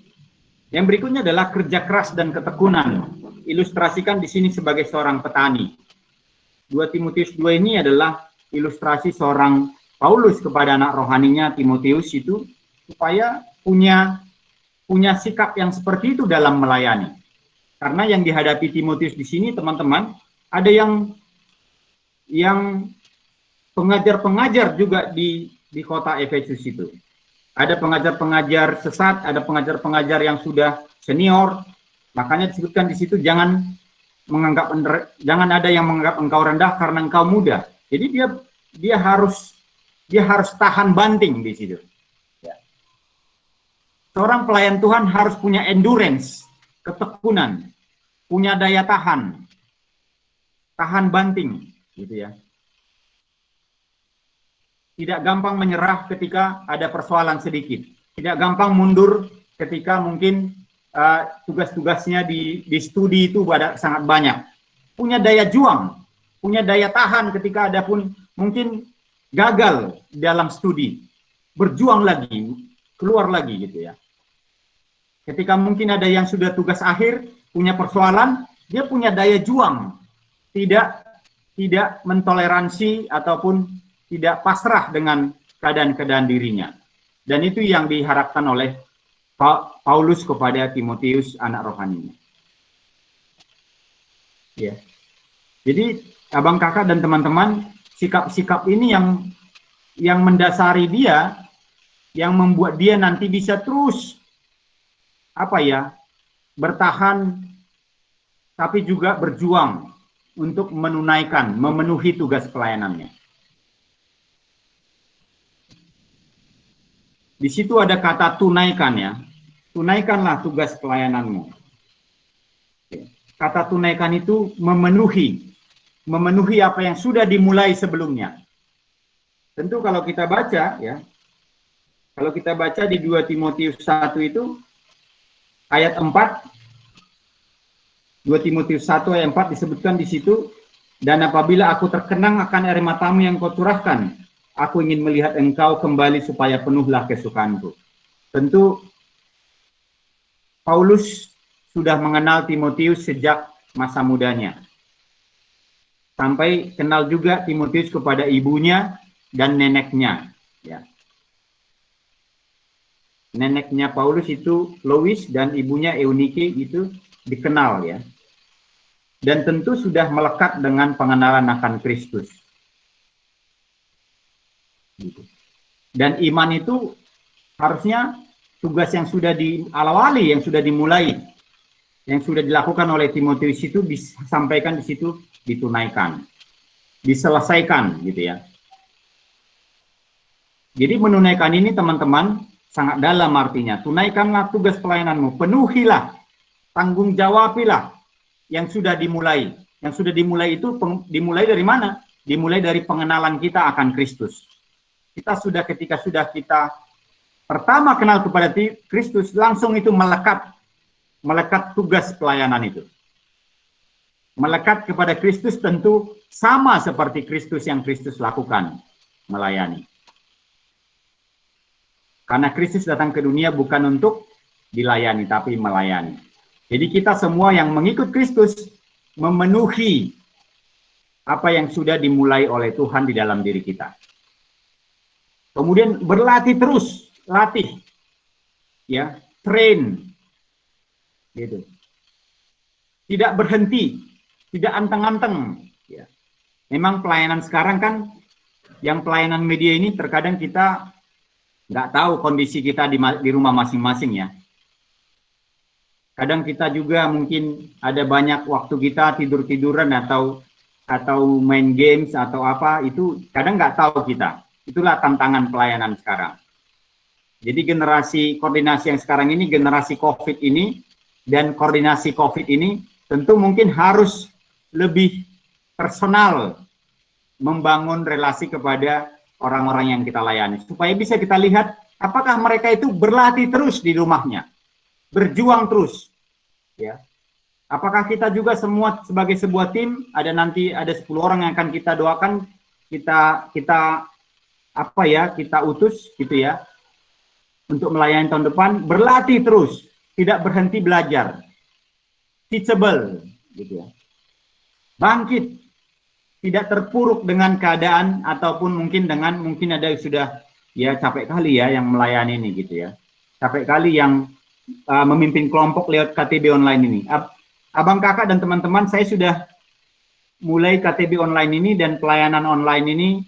Speaker 3: Yang berikutnya adalah kerja keras dan ketekunan. Ilustrasikan di sini sebagai seorang petani. 2 Timotius 2 ini adalah ilustrasi seorang Paulus kepada anak rohaninya Timotius itu supaya punya sikap yang seperti itu dalam melayani. Karena yang dihadapi Timotius di sini, teman-teman, ada yang pengajar-pengajar juga di kota Efesus itu. Ada pengajar-pengajar sesat, ada pengajar-pengajar yang sudah senior. Makanya disebutkan di situ jangan ada yang menganggap engkau rendah karena engkau muda. Jadi dia harus tahan banting di situ. Ya. Seorang pelayan Tuhan harus punya endurance, ketekunan, punya daya tahan banting, gitu ya. Tidak gampang menyerah ketika ada persoalan sedikit. Tidak gampang mundur ketika mungkin tugas-tugasnya di studi itu sangat banyak. Punya daya juang, punya daya tahan ketika ada pun mungkin gagal dalam studi. Berjuang lagi, keluar lagi gitu ya. Ketika mungkin ada yang sudah tugas akhir, punya persoalan, dia punya daya juang. Tidak mentoleransi ataupun tidak pasrah dengan keadaan-keadaan dirinya. Dan itu yang diharapkan oleh Paulus kepada Timotius anak rohaninya. Ya. Jadi abang kakak dan teman-teman, sikap-sikap ini yang mendasari dia, yang membuat dia nanti bisa terus bertahan, tapi juga berjuang untuk memenuhi tugas pelayanannya. Di situ ada kata tunaikan ya. Tunaikanlah tugas pelayananmu. Kata tunaikan itu memenuhi apa yang sudah dimulai sebelumnya. Tentu kalau kita baca ya, kalau kita baca di 2 Timotius 1 itu ayat 4, 2 Timotius 1 ayat 4 disebutkan di situ, dan apabila aku terkenang akan air matamu yang kau curahkan, aku ingin melihat engkau kembali supaya penuhlah kesukaanku. Tentu Paulus sudah mengenal Timotius sejak masa mudanya. Sampai kenal juga Timotius kepada ibunya dan neneknya. Ya. Neneknya Paulus itu Lois dan ibunya Eunike itu dikenal ya. Dan tentu sudah melekat dengan pengenalan akan Kristus. Dan iman itu harusnya tugas yang sudah diawali, yang sudah dimulai yang sudah dilakukan oleh Timotius itu disampaikan di situ, ditunaikan, diselesaikan gitu ya. Jadi menunaikan ini teman-teman sangat dalam artinya. Tunaikanlah tugas pelayananmu, penuhilah, tanggung jawabilah yang sudah dimulai. Yang sudah dimulai itu dimulai dari mana? Dimulai dari pengenalan kita akan Kristus. Ketika sudah kita pertama kenal kepada Kristus, langsung itu melekat tugas pelayanan itu. Melekat kepada Kristus tentu sama seperti Kristus yang Kristus lakukan, melayani. Karena Kristus datang ke dunia bukan untuk dilayani, tapi melayani. Jadi kita semua yang mengikut Kristus memenuhi apa yang sudah dimulai oleh Tuhan di dalam diri kita. Kemudian berlatih terus, latih, ya, train, gitu. Tidak berhenti, tidak anteng-anteng. Ya. Memang pelayanan sekarang kan, yang pelayanan media ini terkadang kita nggak tahu kondisi kita di rumah masing-masing ya. Kadang kita juga mungkin ada banyak waktu kita tidur-tiduran atau main games atau apa, itu kadang nggak tahu kita. Itulah tantangan pelayanan sekarang. Jadi generasi koordinasi yang sekarang ini, generasi COVID ini, dan koordinasi COVID ini tentu mungkin harus lebih personal membangun relasi kepada orang-orang yang kita layani. Supaya bisa kita lihat apakah mereka itu berlatih terus di rumahnya. Berjuang terus, ya. Apakah kita juga semua sebagai sebuah tim, nanti ada 10 orang yang akan kita doakan, kita utus gitu ya, untuk melayani tahun depan, berlatih terus, tidak berhenti belajar, teachable, gitu ya, bangkit, tidak terpuruk dengan keadaan ataupun mungkin ada yang sudah ya capek kali ya yang melayani ini gitu ya, capek kali yang memimpin kelompok lewat KTB online ini. Abang kakak dan teman-teman, saya sudah mulai KTB online ini dan pelayanan online ini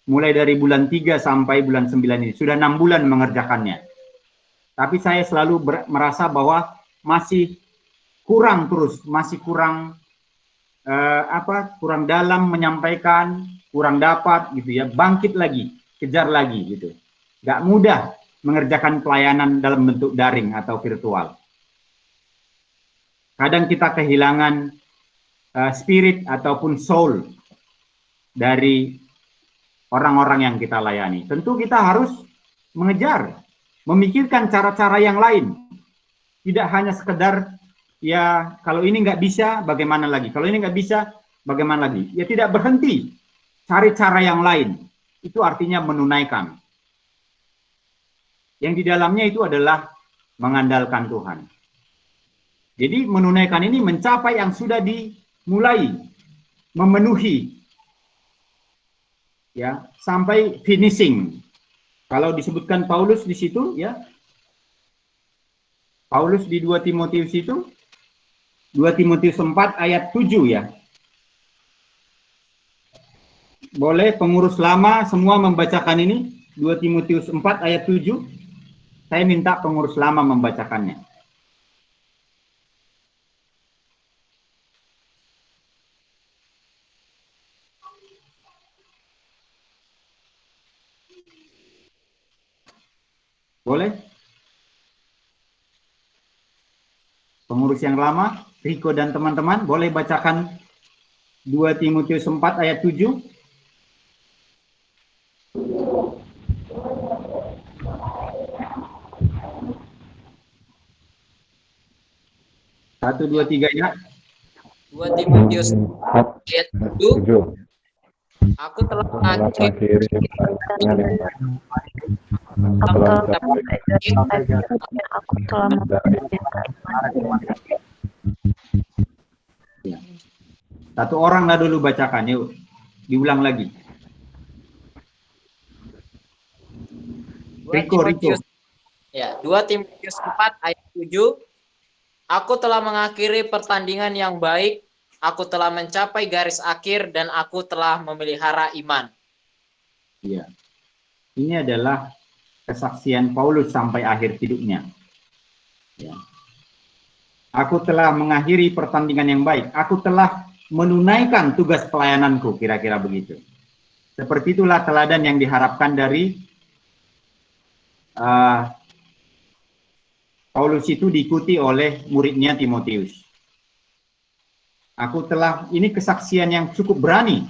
Speaker 3: mulai dari bulan 3 sampai bulan 9 ini. Sudah 6 bulan mengerjakannya. Tapi saya selalu merasa bahwa masih kurang terus, masih kurang kurang dalam menyampaikan, kurang dapat gitu ya. Bangkit lagi, kejar lagi gitu. Gak mudah mengerjakan pelayanan dalam bentuk daring atau virtual. Kadang kita kehilangan spirit ataupun soul dari orang-orang yang kita layani. Tentu kita harus mengejar, memikirkan cara-cara yang lain. Tidak hanya sekedar, ya kalau ini nggak bisa, bagaimana lagi? Kalau ini nggak bisa, bagaimana lagi? Ya tidak berhenti, cari cara yang lain. Itu artinya menunaikan. Yang di dalamnya itu adalah mengandalkan Tuhan. Jadi menunaikan ini mencapai yang sudah dimulai, memenuhi, ya sampai finishing. Kalau disebutkan Paulus di situ, ya Paulus di 2 Timotius itu, 2 Timotius 4 ayat 7 ya. Boleh pengurus lama semua membacakan ini, 2 Timotius 4 ayat 7. Saya minta pengurus lama membacakannya. Boleh? Pengurus yang lama, Riko dan teman-teman, boleh bacakan 2 Timotius 4 ayat 7. Satu, dua, tiga ya.
Speaker 2: 2 Timotius ayat 7. Aku telah mengakhiri
Speaker 3: Satu orang lah dulu bacakan, yuk. Diulang lagi. Riko.
Speaker 2: Ya, 2 Timotius 4 ayat 7. Aku telah mengakhiri pertandingan yang baik, aku telah mencapai garis akhir, dan aku telah memelihara iman.
Speaker 3: Iya. Ini adalah kesaksian Paulus sampai akhir hidupnya. Ya. Aku telah mengakhiri pertandingan yang baik. Aku telah menunaikan tugas pelayananku, kira-kira begitu. Seperti itulah teladan yang diharapkan dari Paulus itu diikuti oleh muridnya Timotius. Aku telah, ini kesaksian yang cukup berani,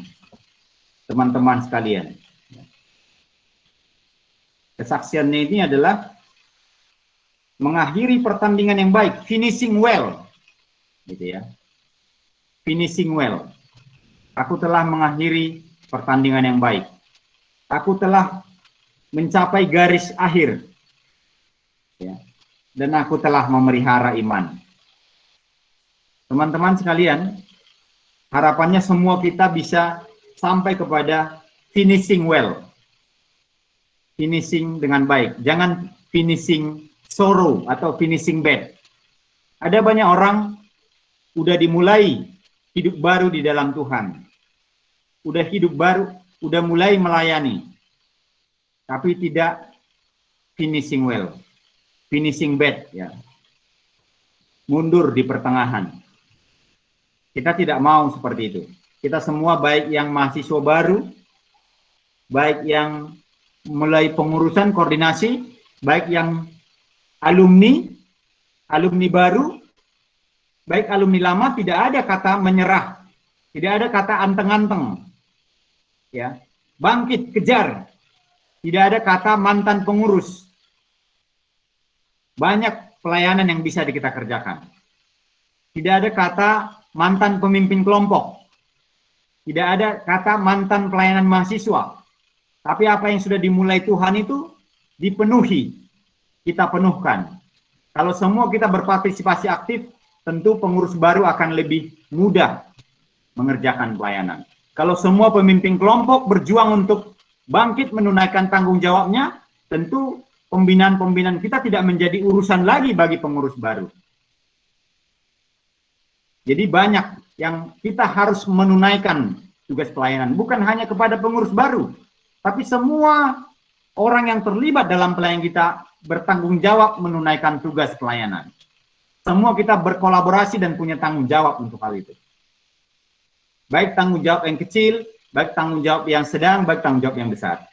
Speaker 3: teman-teman sekalian. Kesaksiannya ini adalah mengakhiri pertandingan yang baik, finishing well, gitu ya. Finishing well. Aku telah mengakhiri pertandingan yang baik. Aku telah mencapai garis akhir, ya. Dan aku telah memelihara iman. Teman-teman sekalian, harapannya semua kita bisa sampai kepada finishing well. Finishing dengan baik. Jangan finishing sorrow atau finishing bad. Ada banyak orang udah dimulai hidup baru di dalam Tuhan. Udah hidup baru, udah mulai melayani. Tapi tidak finishing well. Finishing bad, ya. Mundur di pertengahan. Kita tidak mau seperti itu. Kita semua, baik yang mahasiswa baru, baik yang mulai pengurusan koordinasi, baik yang alumni baru, baik alumni lama, tidak ada kata menyerah, tidak ada kata anteng-anteng, ya, bangkit, kejar, tidak ada kata mantan pengurus. Banyak pelayanan yang bisa kita kerjakan. Tidak ada kata mantan pemimpin kelompok. Tidak ada kata mantan pelayanan mahasiswa. Tapi apa yang sudah dimulai Tuhan itu dipenuhi. Kita penuhkan. Kalau semua kita berpartisipasi aktif, tentu pengurus baru akan lebih mudah mengerjakan pelayanan. Kalau semua pemimpin kelompok berjuang untuk bangkit menunaikan tanggung jawabnya, tentu pembinaan-pembinaan kita tidak menjadi urusan lagi bagi pengurus baru. Jadi banyak yang kita harus menunaikan tugas pelayanan. Bukan hanya kepada pengurus baru, tapi semua orang yang terlibat dalam pelayanan kita bertanggung jawab menunaikan tugas pelayanan. Semua kita berkolaborasi dan punya tanggung jawab untuk hal itu. Baik tanggung jawab yang kecil, baik tanggung jawab yang sedang, baik tanggung jawab yang besar.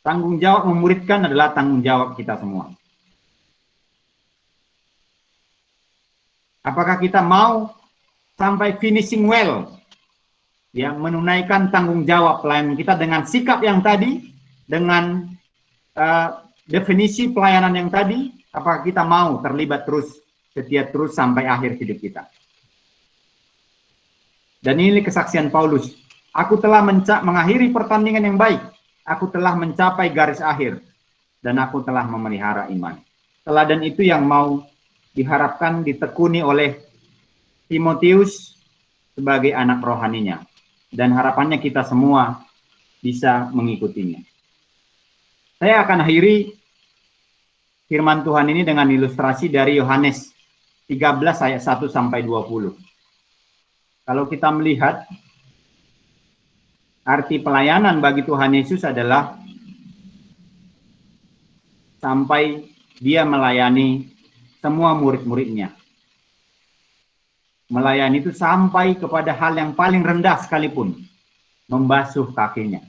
Speaker 3: Tanggung jawab memuridkan adalah tanggung jawab kita semua. Apakah kita mau sampai finishing well, ya, menunaikan tanggung jawab pelayanan kita dengan sikap yang tadi, dengan definisi pelayanan yang tadi? Apakah kita mau terlibat terus, setia terus sampai akhir hidup kita? Dan ini kesaksian Paulus. Aku telah mengakhiri pertandingan yang baik. Aku telah mencapai garis akhir. Dan aku telah memelihara iman. Teladan itu yang mau diharapkan ditekuni oleh Timotius sebagai anak rohaninya. Dan harapannya kita semua bisa mengikutinya. Saya akan akhiri firman Tuhan ini dengan ilustrasi dari Yohanes 13 ayat 1 sampai 20. Kalau kita melihat arti pelayanan bagi Tuhan Yesus adalah sampai dia melayani semua murid-muridnya. Melayani itu sampai kepada hal yang paling rendah sekalipun, membasuh kakinya.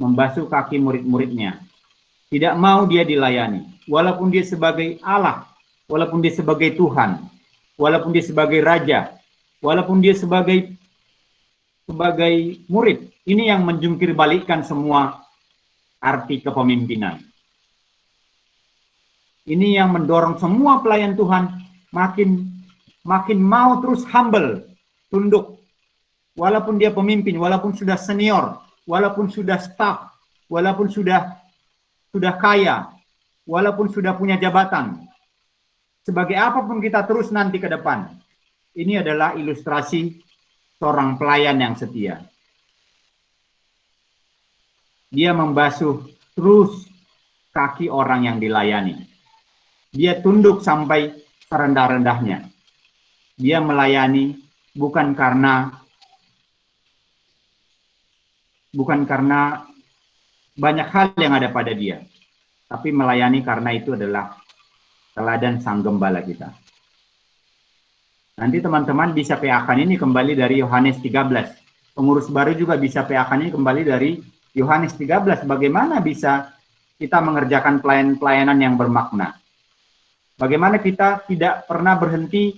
Speaker 3: Membasuh kaki murid-muridnya. Tidak mau dia dilayani, walaupun dia sebagai Allah, walaupun dia sebagai Tuhan, walaupun dia sebagai Raja, walaupun dia sebagai murid. Ini yang menjungkir balikkan semua arti kepemimpinan. Ini yang mendorong semua pelayan Tuhan makin mau terus humble, tunduk. Walaupun dia pemimpin, walaupun sudah senior, walaupun sudah staff, walaupun sudah kaya, walaupun sudah punya jabatan. Sebagai apapun kita terus nanti ke depan. Ini adalah ilustrasi seorang pelayan yang setia. Dia membasuh terus kaki orang yang dilayani. Dia tunduk sampai serendah-rendahnya. Dia melayani bukan karena banyak hal yang ada pada dia, tapi melayani karena itu adalah teladan sang gembala kita. Nanti teman-teman bisa PA-kan ini kembali dari Yohanes 13. Pengurus baru juga bisa PA-kan ini kembali dari Yohanes 13. Bagaimana bisa kita mengerjakan pelayanan yang bermakna? Bagaimana kita tidak pernah berhenti,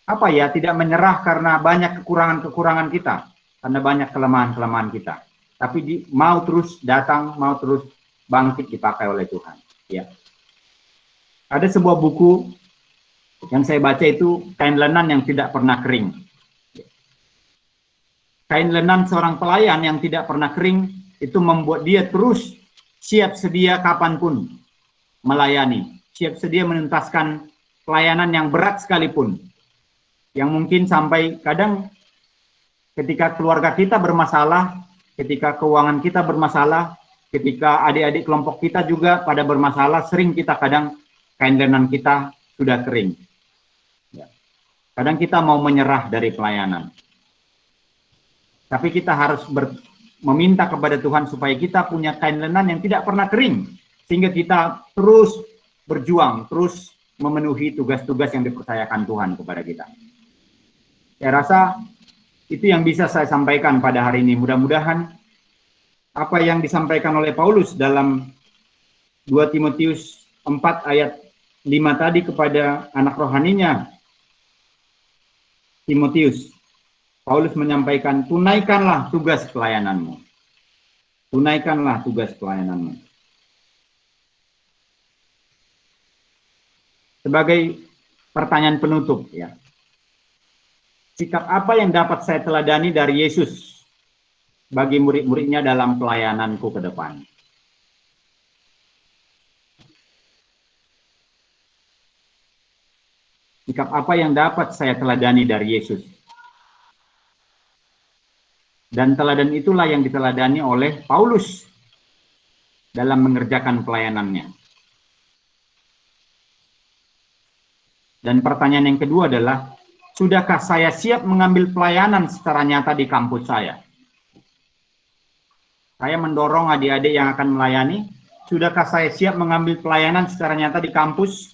Speaker 3: tidak menyerah karena banyak kekurangan-kekurangan kita, karena banyak kelemahan-kelemahan kita. Tapi mau terus datang, mau terus bangkit dipakai oleh Tuhan. Ya. Ada sebuah buku yang saya baca itu kain lenan yang tidak pernah kering. Kain lenan seorang pelayan yang tidak pernah kering itu membuat dia terus siap sedia kapanpun melayani, siap sedia menuntaskan pelayanan yang berat sekalipun, yang mungkin sampai kadang ketika keluarga kita bermasalah, ketika keuangan kita bermasalah, ketika adik-adik kelompok kita juga pada bermasalah, sering kita kadang kain lenan kita sudah kering. Kadang kita mau menyerah dari pelayanan. Tapi kita harus meminta kepada Tuhan supaya kita punya kain lenan yang tidak pernah kering. Sehingga kita terus berjuang, terus memenuhi tugas-tugas yang dipercayakan Tuhan kepada kita. Saya rasa itu yang bisa saya sampaikan pada hari ini. Mudah-mudahan apa yang disampaikan oleh Paulus dalam 2 Timotius 4 ayat 5 tadi kepada anak rohaninya, Timotius, Paulus menyampaikan, tunaikanlah tugas pelayananmu. Tunaikanlah tugas pelayananmu. Sebagai pertanyaan penutup, ya. Sikap apa yang dapat saya teladani dari Yesus bagi murid-muridnya dalam pelayananku ke depan? Sikap apa yang dapat saya teladani dari Yesus? Dan teladan itulah yang diteladani oleh Paulus dalam mengerjakan pelayanannya. Dan pertanyaan yang kedua adalah, sudahkah saya siap mengambil pelayanan secara nyata di kampus saya? Saya mendorong adik-adik yang akan melayani, sudahkah saya siap mengambil pelayanan secara nyata di kampus,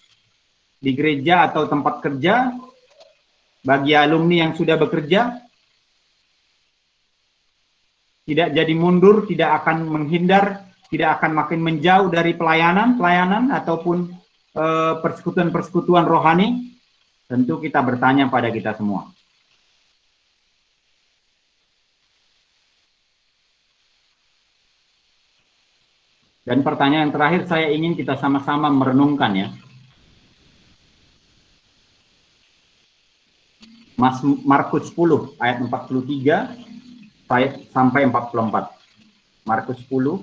Speaker 3: di gereja atau tempat kerja, bagi alumni yang sudah bekerja? Tidak jadi mundur, tidak akan menghindar, tidak akan makin menjauh dari pelayanan ataupun persekutuan-persekutuan rohani? Tentu kita bertanya pada kita semua. Dan pertanyaan yang terakhir saya ingin kita sama-sama merenungkan, ya. Markus 10 ayat 43 sampai 44. Markus 10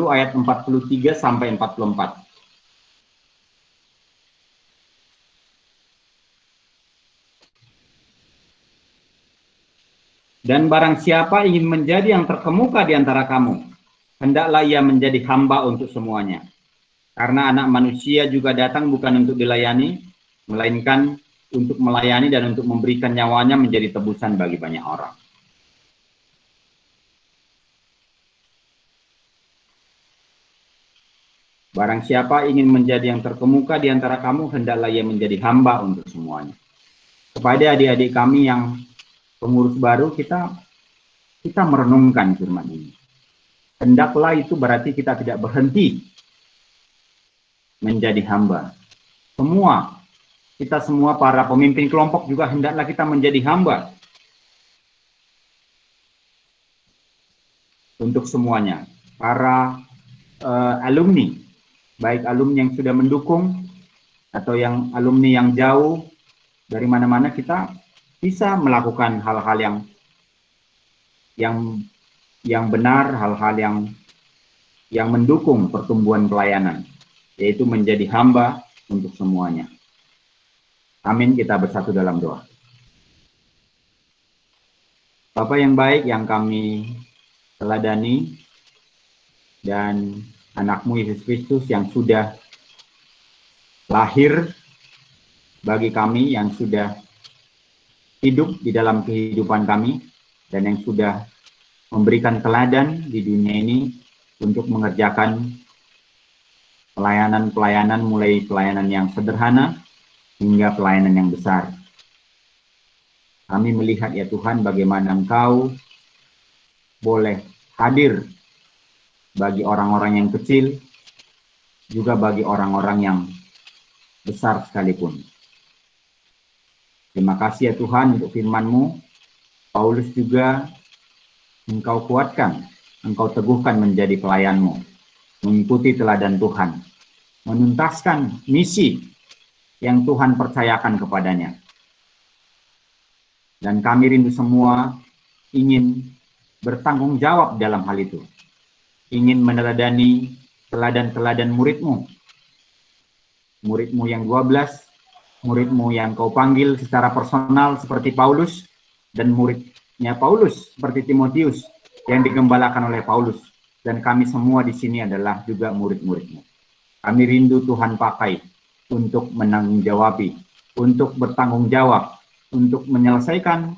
Speaker 3: ayat 43 sampai 44. Dan barang siapa ingin menjadi yang terkemuka di antara kamu, hendaklah ia menjadi hamba untuk semuanya. Karena anak manusia juga datang bukan untuk dilayani, melainkan untuk melayani dan untuk memberikan nyawanya menjadi tebusan bagi banyak orang. Barang siapa ingin menjadi yang terkemuka di antara kamu, hendaklah ia menjadi hamba untuk semuanya. Kepada adik-adik kami yang pengurus baru, kita merenungkan firman ini. Hendaklah itu berarti kita tidak berhenti menjadi hamba. Kita semua para pemimpin kelompok juga hendaklah kita menjadi hamba untuk semuanya. Para alumni, baik alumni yang sudah mendukung atau yang alumni yang jauh dari mana-mana, kita bisa melakukan hal-hal yang benar, hal-hal yang mendukung pertumbuhan pelayanan, yaitu menjadi hamba untuk semuanya. Amin. Kita bersatu dalam doa. Bapa yang baik yang kami teladani, dan anak-Mu Yesus Kristus yang sudah lahir bagi kami, yang sudah hidup di dalam kehidupan kami, dan yang sudah memberikan teladan di dunia ini untuk mengerjakan pelayanan-pelayanan, mulai pelayanan yang sederhana hingga pelayanan yang besar. Kami melihat ya Tuhan bagaimana Engkau boleh hadir bagi orang-orang yang kecil, juga bagi orang-orang yang besar sekalipun. Terima kasih ya Tuhan untuk firman-Mu. Paulus juga Engkau kuatkan, Engkau teguhkan menjadi pelayan-Mu, mengikuti teladan Tuhan, menuntaskan misi yang Tuhan percayakan kepadanya. Dan kami rindu semua ingin bertanggung jawab dalam hal itu. Ingin meneladani teladan-teladan murid-Mu. Murid-Mu yang 12, murid-Mu yang Kau panggil secara personal seperti Paulus, dan muridnya Paulus seperti Timotius yang digembalakan oleh Paulus. Dan kami semua di sini adalah juga murid-murid-Mu. Kami rindu Tuhan pakai untuk menanggung-jawabi, untuk bertanggung jawab, untuk menyelesaikan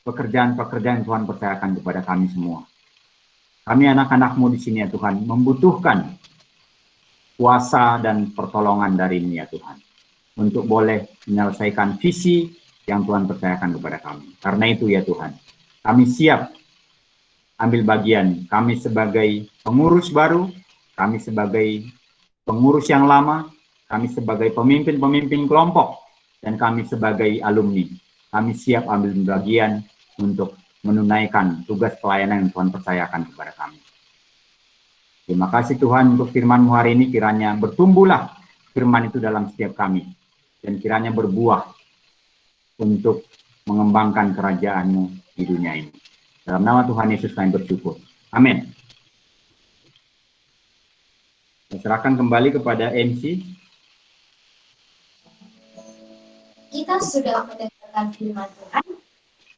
Speaker 3: pekerjaan-pekerjaan Tuhan percayakan kepada kami semua. Kami anak-anak-Mu di sini ya Tuhan, membutuhkan kuasa dan pertolongan dari-Mu ya Tuhan, untuk boleh menyelesaikan visi yang Tuhan percayakan kepada kami. Karena itu ya Tuhan, kami siap ambil bagian. Kami sebagai pengurus baru, kami sebagai pengurus yang lama, kami sebagai pemimpin-pemimpin kelompok, dan kami sebagai alumni. Kami siap ambil bagian untuk menunaikan tugas pelayanan yang Tuhan percayakan kepada kami. Terima kasih Tuhan untuk firman-Mu hari ini, kiranya bertumbuhlah firman itu dalam setiap kami, dan kiranya berbuah untuk mengembangkan kerajaan-Mu di dunia ini. Dalam nama Tuhan Yesus kami bersyukur. Amin. Saya serahkan kembali kepada MC.
Speaker 1: Kita sudah mendengarkan firman Tuhan.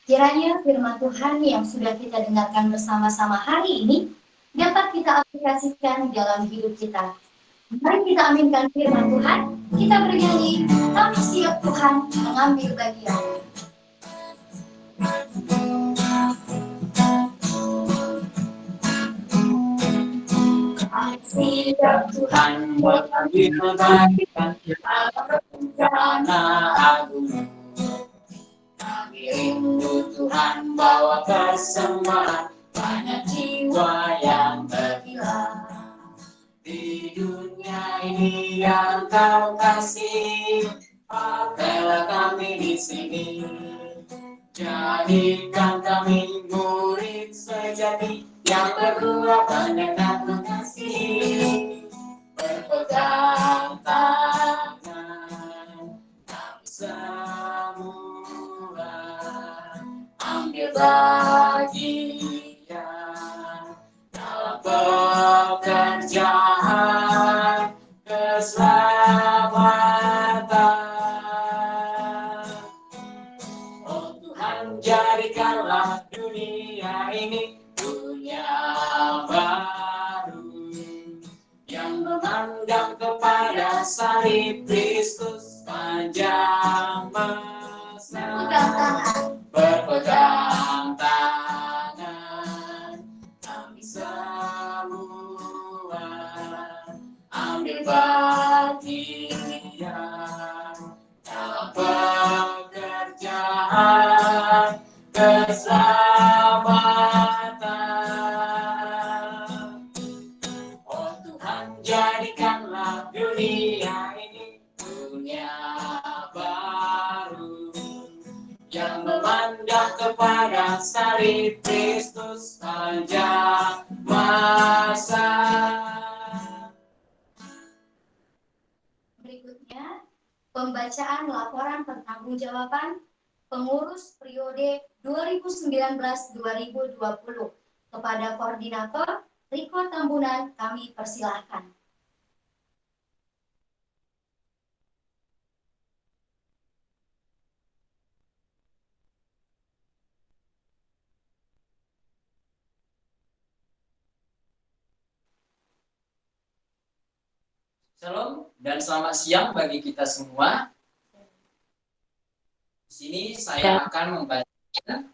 Speaker 1: Kiranya firman Tuhan yang sudah kita dengarkan bersama-sama hari ini dapat kita aplikasikan dalam hidup kita. Mari kita aminkan firman Tuhan. Kita bernyanyi, kami siap Tuhan mengambil bagian. Kami siap Tuhan mengambil bagian dalam rencana agung. Kami rindu Tuhan bawa persembahan banyak jiwa yang terhilang. Di dunia ini yang Kau kasih, pakailah kami di sini. Jadikan kami murid sejati yang berbuah banyak dan mengasihi. Berpegang tangan kami semua, ambil bagian dalam pekerjaan keselamatan. Oh Tuhan, jadikanlah dunia ini dunia baru yang memandang kepada salib Kristus panjang masa. Berpegang tangan kami semua, ambil bagian dalam pekerjaan keselamatan. Oh Tuhan, jadikanlah dunia ini dunia baru yang memandang kepada salib Kristus panjang masa. Berikutnya, pembacaan laporan pertanggungjawaban pengurus periode 2019-2020 kepada Koordinator Riko Tambunan, kami persilahkan.
Speaker 2: Shalom dan selamat siang bagi kita semua. Di sini saya akan membacakan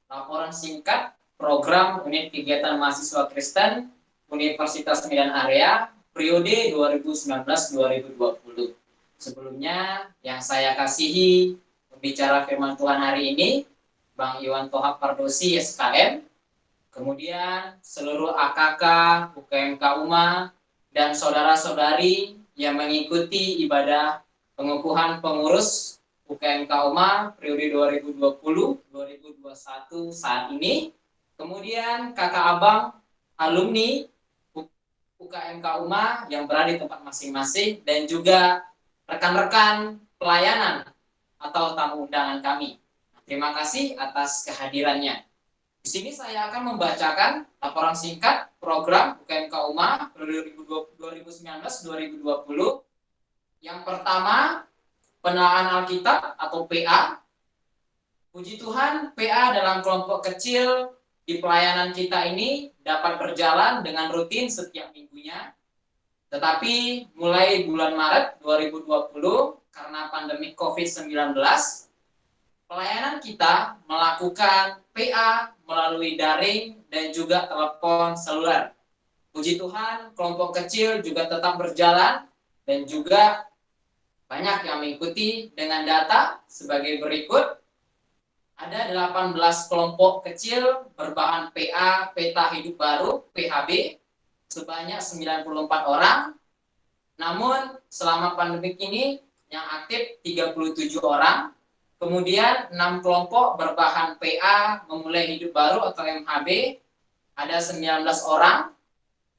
Speaker 2: laporan singkat program unit kegiatan mahasiswa Kristen Universitas Medan Area periode 2019-2020. Sebelumnya yang saya kasihi pembicara firman Tuhan hari ini, Bang Iwan Tohab Pardosi SKM, kemudian seluruh AKK, UKMK UMA, dan saudara-saudari yang mengikuti ibadah pengukuhan pengurus UKMK UMA periode 2020-2021 saat ini. Kemudian kakak abang alumni UKMK UMA yang berada di tempat masing-masing, dan juga rekan-rekan pelayanan atau tamu undangan kami. Terima kasih atas kehadirannya. Di sini saya akan membacakan laporan singkat program UKMK UMA periode 2019-2020. Yang pertama, penelaah Alkitab atau PA. Puji Tuhan, PA dalam kelompok kecil di pelayanan kita ini dapat berjalan dengan rutin setiap minggunya. Tetapi mulai bulan Maret 2020 karena pandemi COVID-19, pelayanan kita melakukan PA melalui daring dan juga telepon seluler. Puji Tuhan, kelompok kecil juga tetap berjalan dan juga banyak yang mengikuti dengan data sebagai berikut. Ada 18 kelompok kecil berbahan PA Peta Hidup Baru PHB sebanyak 94 orang. Namun selama pandemi ini yang aktif 37 orang. Kemudian 6 kelompok berbahan PA Memulai Hidup Baru atau MHB ada 19 orang.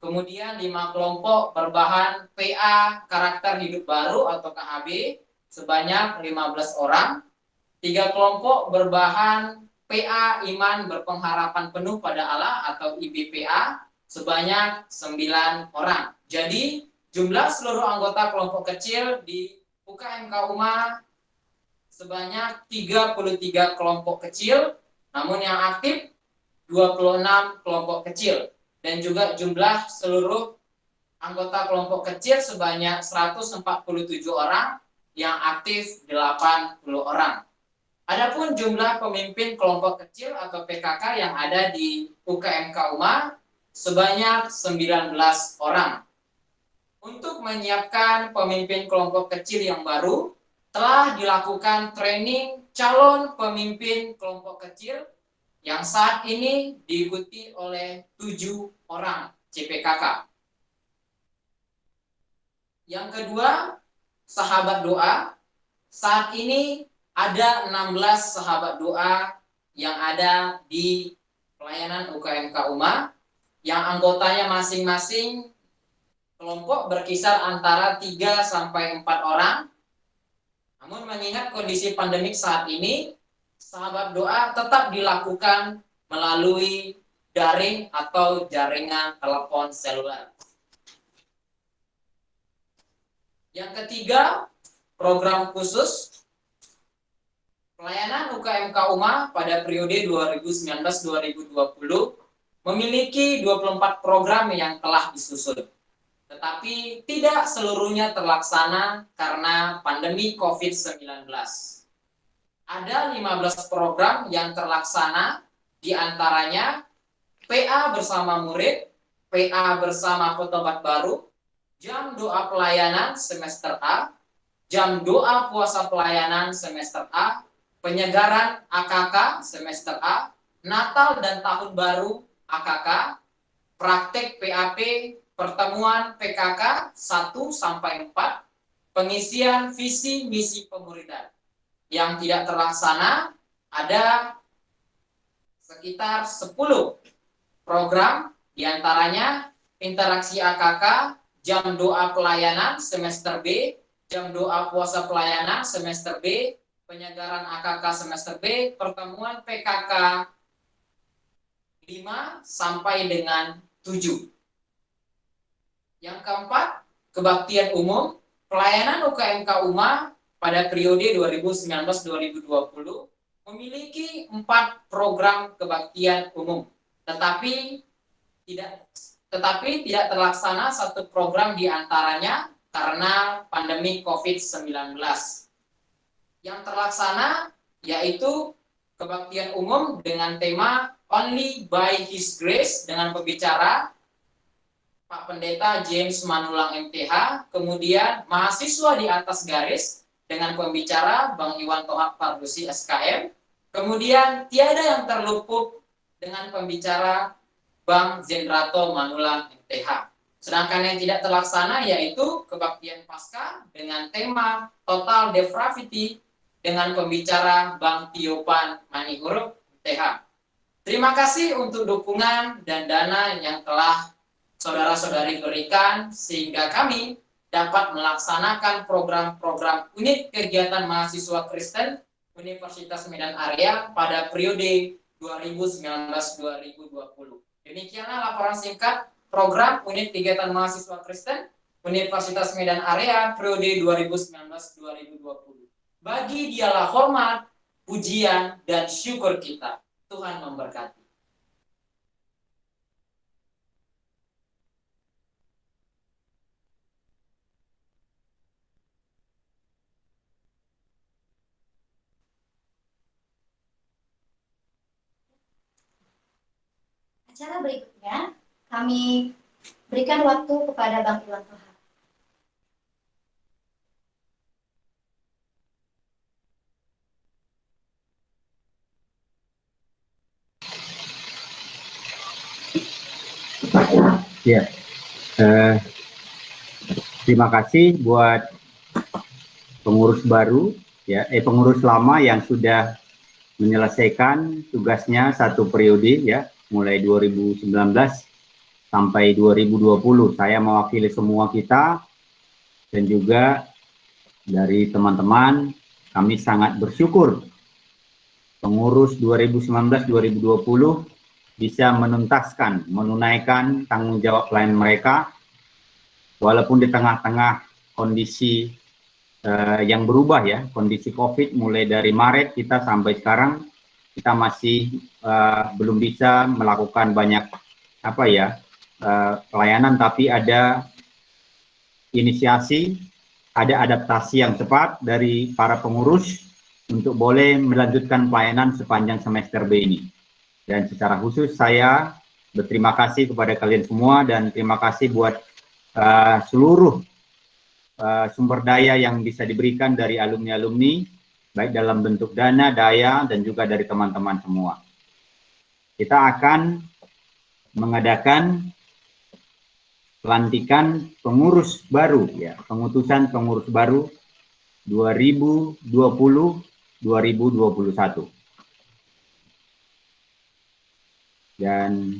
Speaker 2: Kemudian 5 kelompok berbahan PA Karakter Hidup Baru atau KHB sebanyak 15 orang. 3 kelompok berbahan PA Iman Berpengharapan Penuh pada Allah atau IBPA sebanyak 9 orang. Jadi jumlah seluruh anggota kelompok kecil di UKMK UMA sebanyak 33 kelompok kecil, namun yang aktif 26 kelompok kecil. Dan juga jumlah seluruh anggota kelompok kecil sebanyak 147 orang, yang aktif 80 orang. Adapun jumlah pemimpin kelompok kecil atau PKK yang ada di UKMK UMA sebanyak 19 orang. Untuk menyiapkan pemimpin kelompok kecil yang baru, telah dilakukan training calon pemimpin kelompok kecil yang saat ini diikuti oleh 7 orang CPKK. Yang kedua, sahabat doa. Saat ini ada 16 sahabat doa yang ada di pelayanan UKMK UMA, yang anggotanya masing-masing kelompok berkisar antara 3 sampai 4 orang. Namun mengingat kondisi pandemik saat ini, sahabat doa tetap dilakukan melalui daring atau jaringan telepon seluler. Yang ketiga, program khusus. Pelayanan UKMK UMA pada periode 2019-2020 memiliki 24 program yang telah disusun. Tetapi tidak seluruhnya terlaksana karena pandemi COVID-19. Ada 15 program yang terlaksana, diantaranya PA bersama murid, PA bersama petobat baru, jam doa pelayanan semester A, jam doa puasa pelayanan semester A, penyegaran AKK semester A, Natal dan Tahun Baru AKK, praktek PAP pertemuan PKK 1-4, pengisian visi misi pemuridan. Yang tidak terlaksana ada sekitar 10 program, diantaranya interaksi AKK, jam doa pelayanan semester B, jam doa puasa pelayanan semester B, penyegaran AKK semester B, pertemuan PKK 5 sampai dengan 7. Yang keempat, kebaktian umum. Pelayanan UKMK UMA pada periode 2019-2020 memiliki 4 program kebaktian umum, tetapi tidak terlaksana satu program diantaranya karena pandemi COVID-19. Yang terlaksana yaitu kebaktian umum dengan tema Only by His Grace dengan pembicara Pak Pendeta James Manulang MTH, kemudian mahasiswa di atas garis dengan pembicara Bang Iwan Tohak Pardusi SKM, kemudian tiada yang terluput dengan pembicara Bang Zendrato Manulang MTH. Sedangkan yang tidak terlaksana yaitu kebaktian Paskah dengan tema Total Depravity dengan pembicara Bang Tiopan Manihuruk MTH. Terima kasih untuk dukungan dan dana yang telah saudara-saudari berikan sehingga kami dapat melaksanakan program-program unit kegiatan mahasiswa Kristen Universitas Medan Area pada periode 2019-2020. Demikianlah laporan singkat program unit kegiatan mahasiswa Kristen Universitas Medan Area periode 2019-2020. Bagi dialah hormat, pujian, dan syukur kita. Tuhan memberkati.
Speaker 1: Acara berikutnya, kami berikan waktu kepada Bang Iwan Tohak.
Speaker 3: Ya, terima kasih buat pengurus baru, ya, pengurus lama yang sudah menyelesaikan tugasnya satu periode, ya, mulai 2019 sampai 2020. Saya mewakili semua kita dan juga dari teman-teman, kami sangat bersyukur pengurus 2019-2020 bisa menunaikan tanggung jawab pelayanan mereka, walaupun di tengah-tengah kondisi yang berubah, ya, kondisi COVID mulai dari Maret kita sampai sekarang, kita masih belum bisa melakukan banyak pelayanan, tapi ada inisiasi, ada adaptasi yang cepat dari para pengurus untuk boleh melanjutkan pelayanan sepanjang semester B ini. Dan secara khusus saya berterima kasih kepada kalian semua dan terima kasih buat seluruh sumber daya yang bisa diberikan dari alumni-alumni, baik dalam bentuk dana, daya, dan juga dari teman-teman semua. Kita akan mengadakan pelantikan pengurus baru, ya, pengutusan pengurus baru 2020-2021. Dan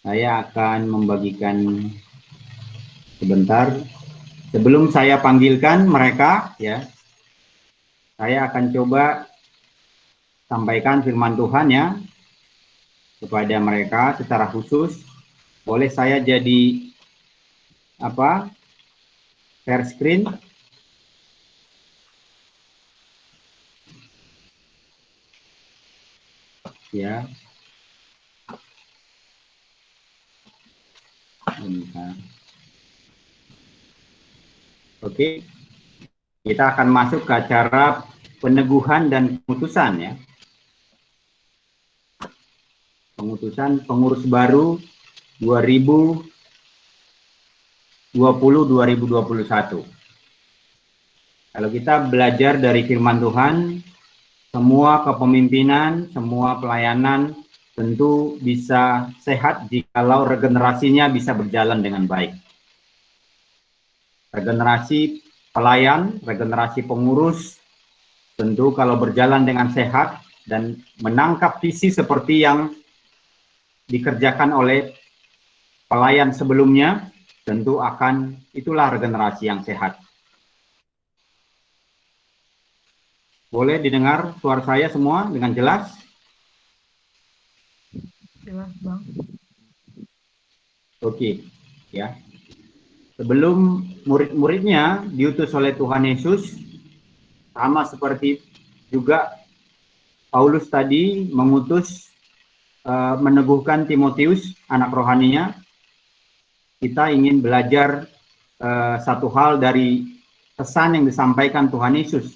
Speaker 3: saya akan membagikan sebentar. Sebelum saya panggilkan mereka, ya, saya akan coba sampaikan firman Tuhan, ya, kepada mereka secara khusus. Boleh saya jadi share screen? Ya. Oke, kita akan masuk ke acara peneguhan dan pengutusan, ya. Pengutusan pengurus baru 2020-2021. Kalau kita belajar dari firman Tuhan, semua kepemimpinan, semua pelayanan tentu bisa sehat jikalau regenerasinya bisa berjalan dengan baik. Regenerasi pelayan, regenerasi pengurus, tentu kalau berjalan dengan sehat dan menangkap visi seperti yang dikerjakan oleh pelayan sebelumnya, tentu itulah regenerasi yang sehat. Boleh didengar suara saya semua dengan jelas?
Speaker 4: Jelas, Bang.
Speaker 3: Oke, ya. Sebelum murid-muridnya diutus oleh Tuhan Yesus, sama seperti juga Paulus tadi mengutus meneguhkan Timotius, anak rohaninya, kita ingin belajar satu hal dari pesan yang disampaikan Tuhan Yesus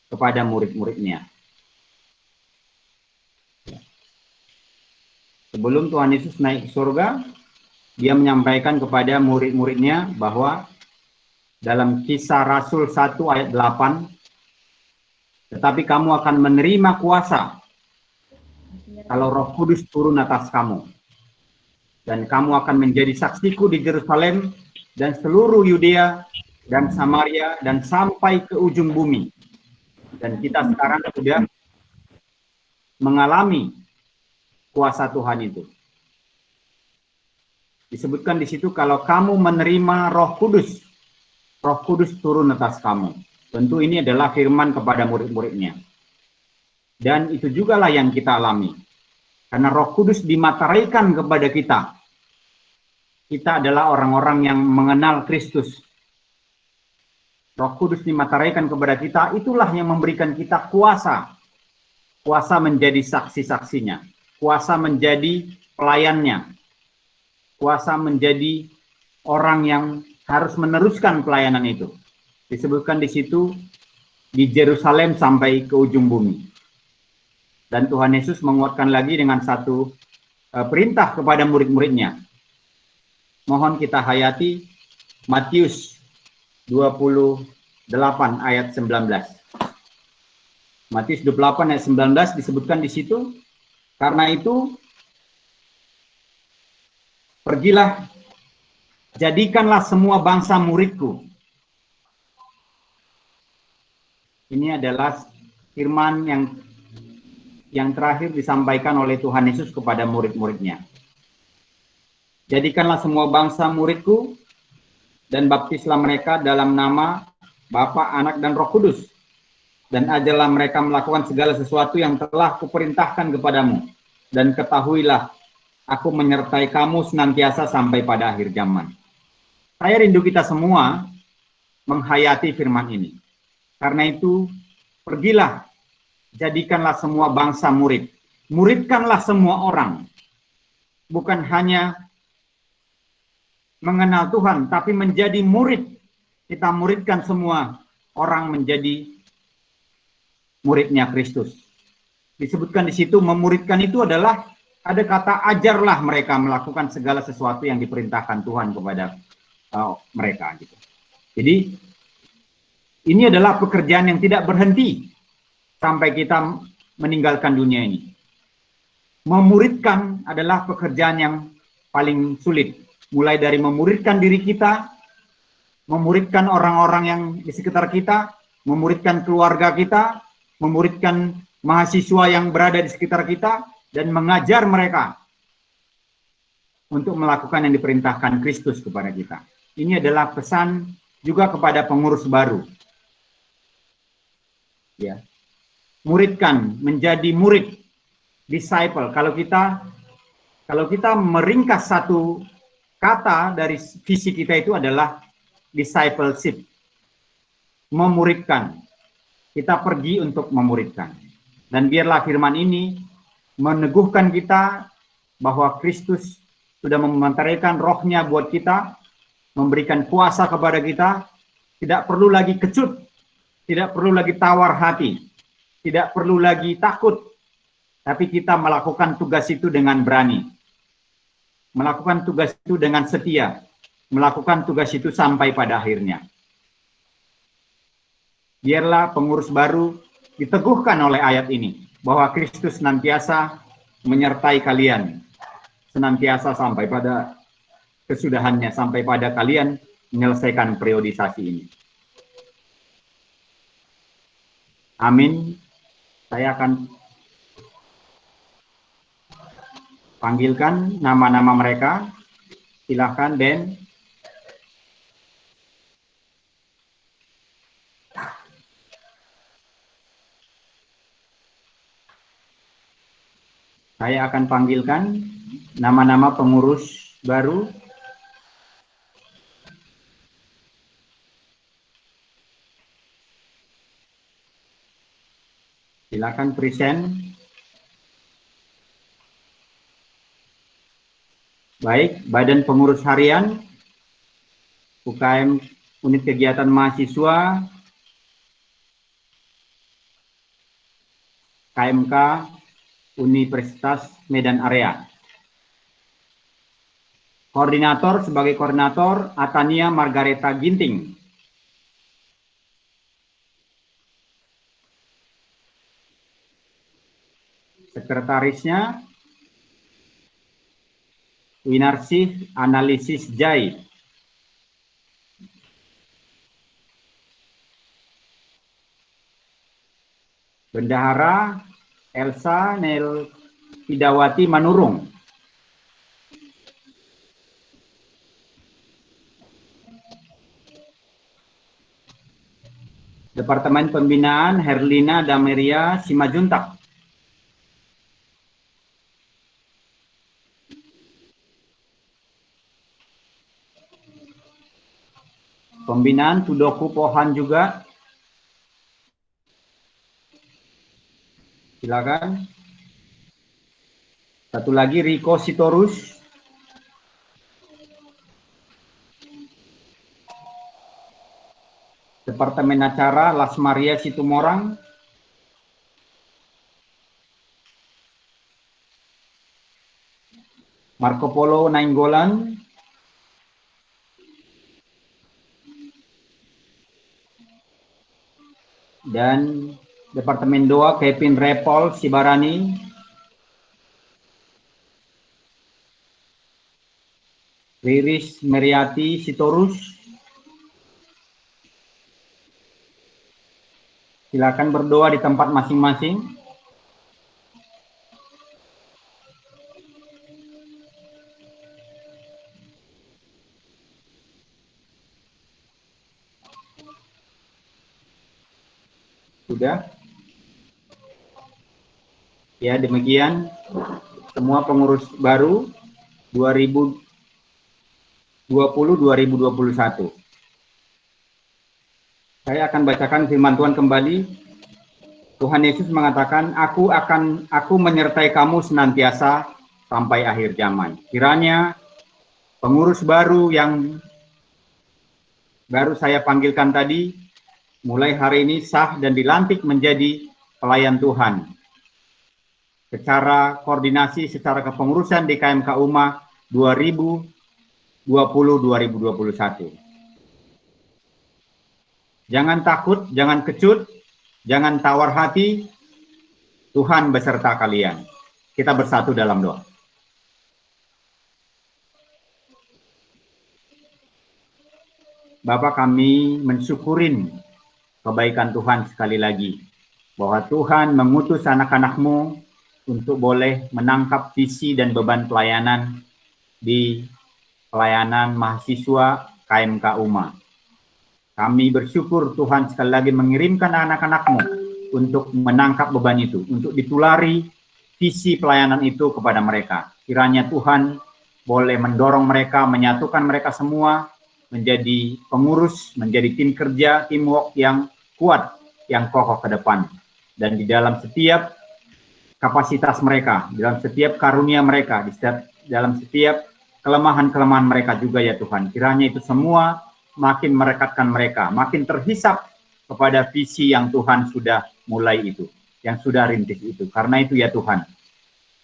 Speaker 3: kepada murid-muridnya. sebelum Tuhan Yesus naik ke surga, dia menyampaikan kepada murid-muridnya bahwa dalam Kisah Rasul 1 ayat 8, tetapi kamu akan menerima kuasa kalau Roh Kudus turun atas kamu. Dan kamu akan menjadi saksiku di Yerusalem dan seluruh Yudea dan Samaria dan sampai ke ujung bumi. Dan kita sekarang sudah mengalami kuasa Tuhan itu. Disebutkan di situ kalau kamu menerima Roh Kudus turun atas kamu. Tentu ini adalah firman kepada murid-muridnya. Dan itu jugalah yang kita alami. Karena Roh Kudus dimateraikan kepada kita. Kita adalah orang-orang yang mengenal Kristus. Roh Kudus dimateraikan kepada kita, itulah yang memberikan kita kuasa. Kuasa menjadi saksi-saksinya. Kuasa menjadi pelayannya. Kuasa menjadi orang yang harus meneruskan pelayanan itu. Disebutkan di situ, di Yerusalem sampai ke ujung bumi. Dan Tuhan Yesus menguatkan lagi dengan satu perintah kepada murid-muridnya. Mohon kita hayati Matius 28 ayat 19. Matius 28 ayat 19 disebutkan di situ, karena itu pergilah, jadikanlah semua bangsa muridku. Ini adalah firman yang terakhir disampaikan oleh Tuhan Yesus kepada murid-muridnya. Jadikanlah semua bangsa muridku dan baptislah mereka dalam nama Bapa, Anak, dan Roh Kudus. Dan ajarlah mereka melakukan segala sesuatu yang telah kuperintahkan kepadamu. Dan ketahuilah, aku menyertai kamu senantiasa sampai pada akhir zaman. Saya rindu kita semua menghayati firman ini. Karena itu, pergilah, jadikanlah semua bangsa murid. Muridkanlah semua orang. Bukan hanya mengenal Tuhan, tapi menjadi murid. Kita muridkan semua orang menjadi muridnya Kristus. Disebutkan di situ, memuridkan itu adalah, ada kata ajarlah mereka melakukan segala sesuatu yang diperintahkan Tuhan kepada mereka. Gitu. Jadi, ini adalah pekerjaan yang tidak berhenti sampai kita meninggalkan dunia ini. Memuridkan adalah pekerjaan yang paling sulit. Mulai dari memuridkan diri kita, memuridkan orang-orang yang di sekitar kita, memuridkan keluarga kita, memuridkan mahasiswa yang berada di sekitar kita, dan mengajar mereka untuk melakukan yang diperintahkan Kristus kepada kita. Ini adalah pesan juga kepada pengurus baru. Ya. Muridkan, menjadi murid, disciple. Kalau kita meringkas satu kata dari visi kita itu adalah discipleship. Memuridkan. Kita pergi untuk memuridkan. Dan biarlah firman ini meneguhkan kita bahwa Kristus sudah memantarkan rohnya buat kita, memberikan kuasa kepada kita, tidak perlu lagi kecut, tidak perlu lagi tawar hati, tidak perlu lagi takut, tapi kita melakukan tugas itu dengan berani. Melakukan tugas itu dengan setia. Melakukan tugas itu sampai pada akhirnya. Biarlah pengurus baru diteguhkan oleh ayat ini. Bahwa Kristus senantiasa menyertai kalian. Senantiasa sampai pada kesudahannya. Sampai pada kalian menyelesaikan periodisasi ini. Amin. Saya akan panggilkan nama-nama mereka. Silakan, Den. Saya akan panggilkan nama-nama pengurus baru. Silakan present. Baik, Badan Pengurus Harian, UKM Unit Kegiatan Mahasiswa, KMK Universitas Medan Area. Koordinator sebagai koordinator Atania Margareta Ginting. Sekretarisnya Winarsih Analisis Jai. Bendahara Elsa Nel Pidawati Manurung. Departemen Pembinaan Herlina Dameria Simajuntak. Pembinaan Tudoku Pohan juga. Silakan. Satu lagi Riko Sitorus. Departemen Acara Las Maria Situmorang. Marco Polo Nainggolan. Dan Departemen Doa Kevin Repol Sibarani. Riris Meriati Sitorus. Silakan berdoa di tempat masing-masing. Sudah? Ya, demikian semua pengurus baru 2020-2021. Saya akan bacakan firman Tuhan kembali. Tuhan Yesus mengatakan, aku menyertai kamu senantiasa sampai akhir zaman. Kiranya pengurus baru yang baru saya panggilkan tadi, mulai hari ini sah dan dilantik menjadi pelayan Tuhan. Secara koordinasi, secara kepengurusan di KMK UMA 2020-2021. Jangan takut, jangan kecut, jangan tawar hati, Tuhan beserta kalian. Kita bersatu dalam doa. Bapa, kami mensyukurin kebaikan Tuhan sekali lagi, bahwa Tuhan mengutus anak-anak-Mu untuk boleh menangkap visi dan beban pelayanan di pelayanan mahasiswa KMK UMA. Kami bersyukur Tuhan sekali lagi mengirimkan anak-anak-Mu untuk menangkap beban itu, untuk ditulari visi pelayanan itu kepada mereka. Kiranya Tuhan boleh mendorong mereka, menyatukan mereka semua menjadi pengurus, menjadi tim kerja, teamwork yang kuat, yang kokoh ke depan. Dan di dalam setiap kapasitas mereka, di dalam setiap karunia mereka, dalam setiap kelemahan-kelemahan mereka juga ya Tuhan. Kiranya itu semua makin merekatkan mereka, makin terhisap kepada visi yang Tuhan sudah mulai itu, yang sudah rintis itu. Karena itu ya Tuhan,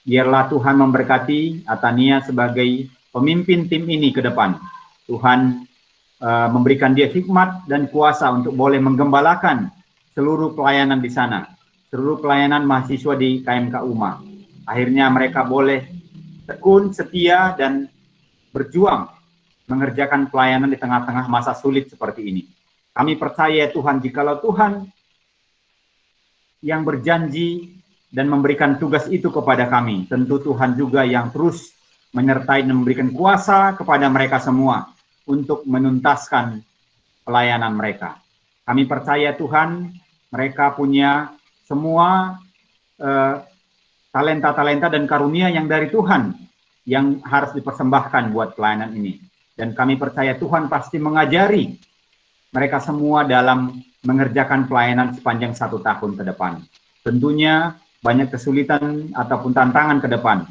Speaker 3: biarlah Tuhan memberkati Atania sebagai pemimpin tim ini ke depan. Tuhan memberikan dia hikmat dan kuasa untuk boleh menggembalakan seluruh pelayanan di sana, seluruh pelayanan mahasiswa di KMK UMA. Akhirnya mereka boleh tekun, setia, dan berjuang mengerjakan pelayanan di tengah-tengah masa sulit seperti ini. Kami percaya Tuhan, jikalau Tuhan yang berjanji dan memberikan tugas itu kepada kami, tentu Tuhan juga yang terus menyertai dan memberikan kuasa kepada mereka semua untuk menuntaskan pelayanan mereka. Kami percaya Tuhan, mereka punya semua talenta-talenta dan karunia yang dari Tuhan yang harus dipersembahkan buat pelayanan ini. Dan kami percaya Tuhan pasti mengajari mereka semua dalam mengerjakan pelayanan sepanjang 1 tahun ke depan. Tentunya banyak kesulitan ataupun tantangan ke depan.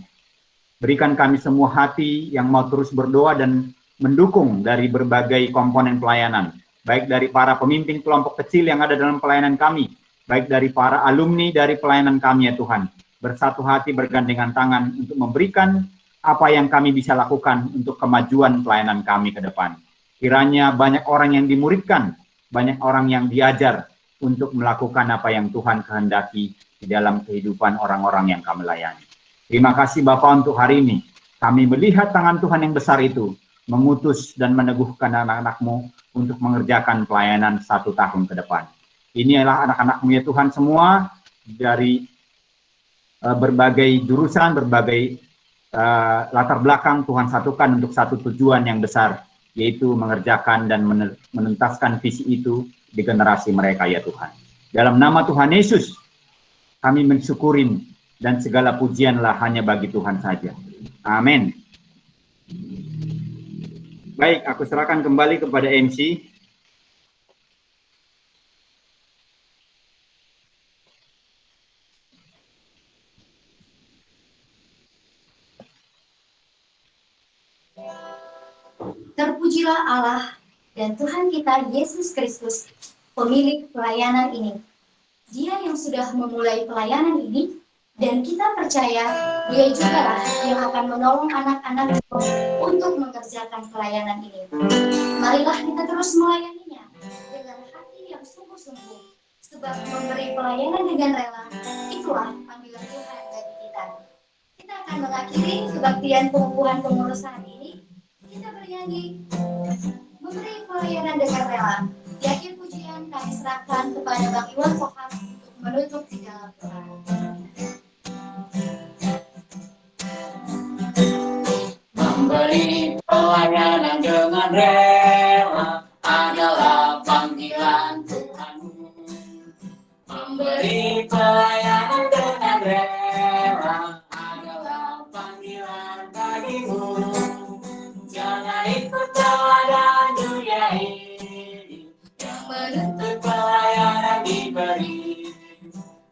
Speaker 3: Berikan kami semua hati yang mau terus berdoa dan mendukung dari berbagai komponen pelayanan, baik dari para pemimpin kelompok kecil yang ada dalam pelayanan kami, baik dari para alumni dari pelayanan kami ya Tuhan, bersatu hati bergandengan tangan untuk memberikan apa yang kami bisa lakukan untuk kemajuan pelayanan kami ke depan. Kiranya banyak orang yang dimuridkan, banyak orang yang diajar untuk melakukan apa yang Tuhan kehendaki di dalam kehidupan orang-orang yang kami layani. Terima kasih Bapak untuk hari ini. Kami melihat tangan Tuhan yang besar itu, mengutus dan meneguhkan anak-anak-Mu untuk mengerjakan pelayanan 1 tahun ke depan. Ini adalah anak-anak-Mu ya Tuhan semua, dari berbagai jurusan, berbagai latar belakang Tuhan satukan untuk satu tujuan yang besar, yaitu mengerjakan dan menuntaskan visi itu di generasi mereka ya Tuhan. Dalam nama Tuhan Yesus, kami mensyukurin dan segala pujianlah hanya bagi Tuhan saja. Amin. Baik, aku serahkan kembali kepada MC.
Speaker 1: Terpujilah Allah dan Tuhan kita Yesus Kristus, pemilik pelayanan ini. Dia yang sudah memulai pelayanan ini, dan kita percaya Dia jugalah yang akan menolong anak-anak untuk mengerjakan pelayanan ini. Marilah kita terus melayaninya dengan hati yang sungguh-sungguh, sebab memberi pelayanan dengan rela, itulah panggilan Tuhan bagi kita. Kita akan mengakhiri kebaktian pengukuhan pengurus hari ini. Kita bernyanyi memberi pelayanan dengan rela. Di akhir pujian kami serahkan kepada Bang Iwan Koham untuk menutup di dalam doa.
Speaker 7: Memberi pelayanan dengan rela adalah panggilan Tuhanmu. Memberi pelayanan dengan rela adalah panggilan bagimu. Jangan ikut teladan dunia ini yang menuntut pelayanan diberi,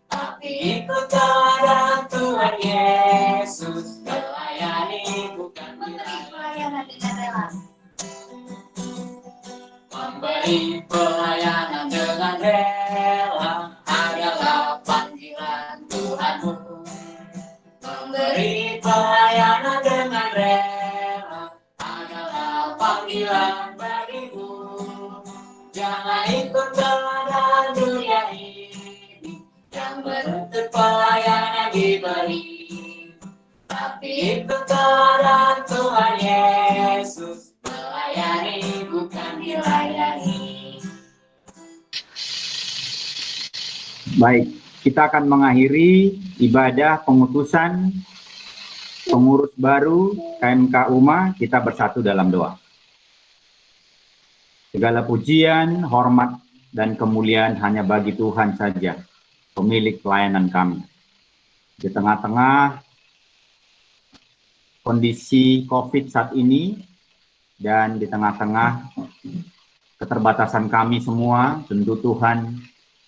Speaker 7: tapi ikut teladan Tuhan Yesus, melayani bukan
Speaker 1: Memberi pelayanan dengan rela.
Speaker 7: memberi pelayanan dengan rela adalah panggilan Tuhanmu. Memberi pelayanan dengan rela adalah panggilan bagimu. Jangan ikut teladan dunia ini yang menuntut pelayanan diberi, tapi ikut teladan Tuhan Yesus, melayani bukan dilayani.
Speaker 3: Baik, kita akan mengakhiri ibadah pengutusan pengurus baru KMK UMA. Kita bersatu dalam doa. Segala pujian, hormat, dan kemuliaan hanya bagi Tuhan saja, pemilik pelayanan kami. Di tengah-tengah kondisi COVID saat ini, dan di tengah-tengah keterbatasan kami semua, tentu Tuhan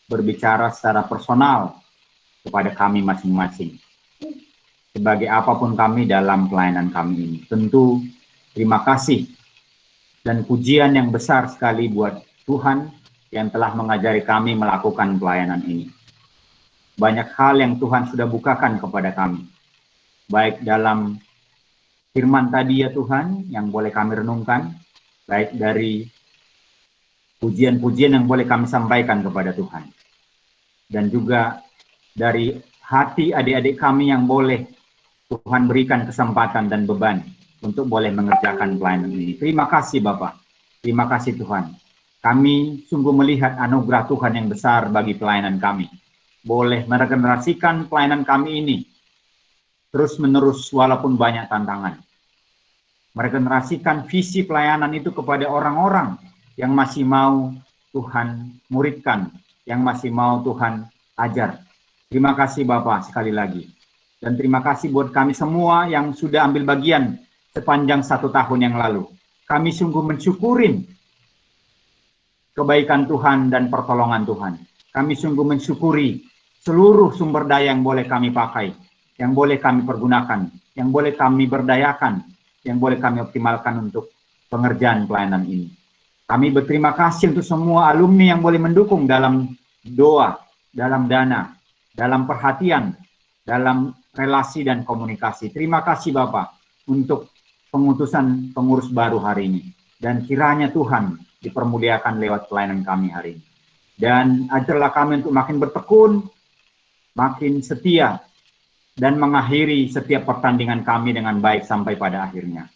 Speaker 3: berbicara secara personal kepada kami masing-masing. Sebagai apapun kami dalam pelayanan kami ini. Tentu terima kasih dan pujian yang besar sekali buat Tuhan yang telah mengajari kami melakukan pelayanan ini. Banyak hal yang Tuhan sudah bukakan kepada kami. Baik dalam firman tadi ya Tuhan yang boleh kami renungkan, baik dari pujian-pujian yang boleh kami sampaikan kepada Tuhan. Dan juga dari hati adik-adik kami yang boleh Tuhan berikan kesempatan dan beban untuk boleh mengerjakan pelayanan ini. Terima kasih Bapak, terima kasih Tuhan. Kami sungguh melihat anugerah Tuhan yang besar bagi pelayanan kami. Boleh meregenerasikan pelayanan kami ini terus-menerus walaupun banyak tantangan. Meregenerasikan visi pelayanan itu kepada orang-orang yang masih mau Tuhan muridkan, yang masih mau Tuhan ajar. Terima kasih Bapak sekali lagi. Dan terima kasih buat kami semua yang sudah ambil bagian sepanjang 1 tahun yang lalu. Kami sungguh mensyukurin kebaikan Tuhan dan pertolongan Tuhan. Kami sungguh mensyukuri seluruh sumber daya yang boleh kami pakai, yang boleh kami pergunakan, yang boleh kami berdayakan, yang boleh kami optimalkan untuk pengerjaan pelayanan ini. Kami berterima kasih untuk semua alumni yang boleh mendukung dalam doa, dalam dana, dalam perhatian, dalam relasi dan komunikasi. Terima kasih Bapak. untuk pengutusan pengurus baru hari ini. Dan kiranya Tuhan dipermuliakan lewat pelayanan kami hari ini. Dan ajarlah kami untuk makin bertekun, makin setia, dan mengakhiri setiap pertandingan kami dengan baik sampai pada akhirnya.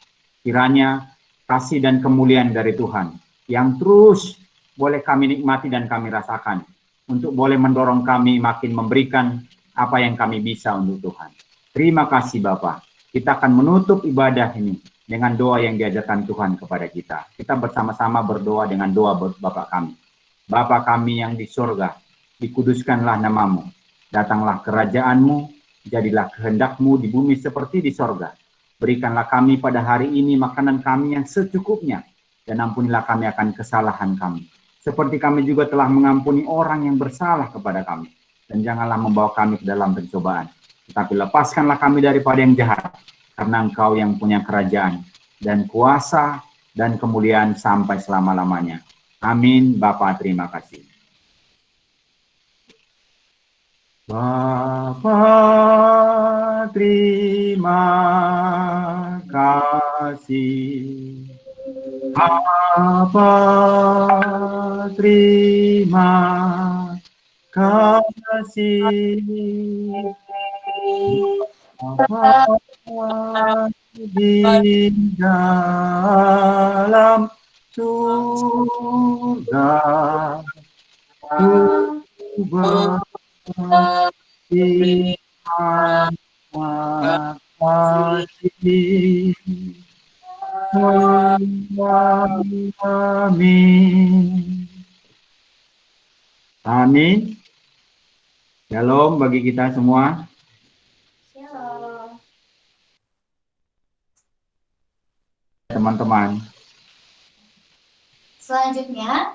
Speaker 3: Kiranya kasih dan kemuliaan dari Tuhan yang terus boleh kami nikmati dan kami rasakan, untuk boleh mendorong kami makin memberikan apa yang kami bisa untuk Tuhan. Terima kasih Bapak. Kita akan menutup ibadah ini dengan doa yang diajarkan Tuhan kepada kita. Kita bersama-sama berdoa dengan doa Bapa kami. Bapa kami yang di surga, dikuduskanlah namamu. Datanglah kerajaan-Mu, jadilah kehendak-Mu di bumi seperti di surga. Berikanlah kami pada hari ini makanan kami yang secukupnya, dan ampunilah kami akan kesalahan kami. Seperti kami juga telah mengampuni orang yang bersalah kepada kami. Dan janganlah membawa kami ke dalam pencobaan, tetapi lepaskanlah kami daripada yang jahat, karena Engkau yang punya kerajaan, dan kuasa, dan kemuliaan sampai selama-lamanya. Amin. Bapa, terima kasih. Bapa, terima kasih. Bapa, terima kasih. Bapa di dalam surga, terima kasih. Amin. Amin. Shalom bagi kita semua.
Speaker 1: Shalom.
Speaker 3: Teman-teman.
Speaker 1: Selanjutnya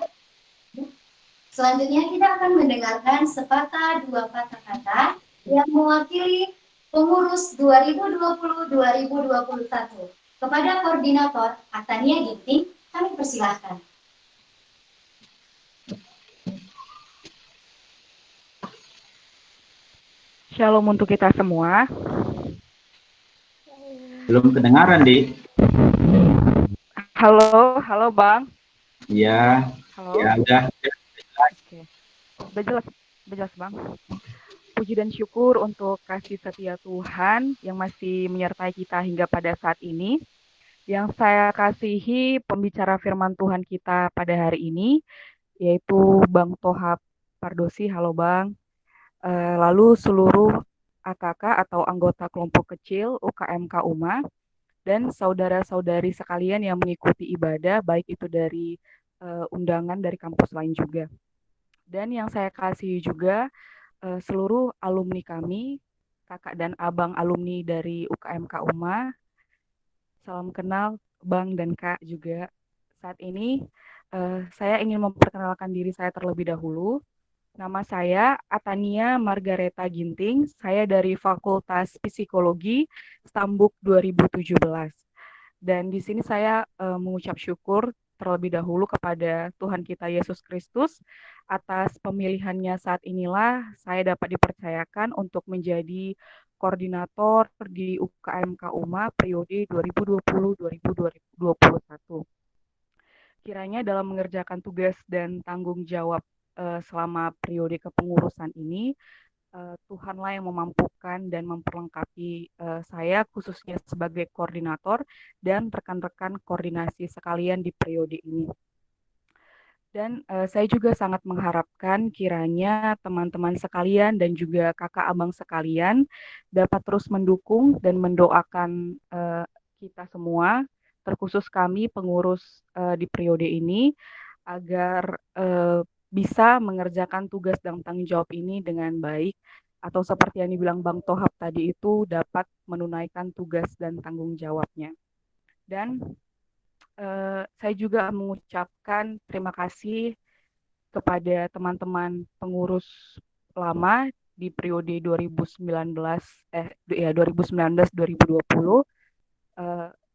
Speaker 1: kita akan mendengarkan sepatah dua patah kata yang mewakili pengurus 2020-2021. Kepada Koordinator Atania Ginting, kami persilahkan.
Speaker 4: Shalom untuk kita semua.
Speaker 3: Belum kedengaran, Dik.
Speaker 4: Halo Bang.
Speaker 3: Iya.
Speaker 4: Halo.
Speaker 3: Ya, udah.
Speaker 4: Oke. Udah jelas Bang. Puji dan syukur untuk kasih setia Tuhan yang masih menyertai kita hingga pada saat ini. Yang saya kasihi pembicara firman Tuhan kita pada hari ini, yaitu Bang Tohab Pardosi. Halo Bang. Lalu seluruh AKK atau anggota kelompok kecil UKMK UMA, dan saudara-saudari sekalian yang mengikuti ibadah, baik itu dari undangan dari kampus lain juga. Dan yang saya kasihi juga seluruh alumni kami, kakak dan abang alumni dari UKMK UMA. Salam kenal Bang dan Kak juga. Saat ini saya ingin memperkenalkan diri saya terlebih dahulu. Nama saya Atania Margareta Ginting. Saya dari Fakultas Psikologi Stambuk 2017. Dan di sini saya mengucap syukur terlebih dahulu kepada Tuhan kita Yesus Kristus atas pemilihannya. Saat inilah saya dapat dipercayakan untuk menjadi koordinator di UKMK UMA periode 2020-2021. Kiranya dalam mengerjakan tugas dan tanggung jawab selama periode kepengurusan ini, Tuhanlah yang memampukan dan memperlengkapi saya khususnya sebagai koordinator dan rekan-rekan koordinasi sekalian di periode ini. Dan saya juga sangat mengharapkan kiranya teman-teman sekalian dan juga kakak abang sekalian dapat terus mendukung dan mendoakan kita semua, terkhusus kami pengurus di periode ini, agar bisa mengerjakan tugas dan tanggung jawab ini dengan baik, atau seperti yang dibilang Bang Tohab tadi itu, dapat menunaikan tugas dan tanggung jawabnya. Dan saya juga mengucapkan terima kasih kepada teman-teman pengurus lama di periode 2019-2020.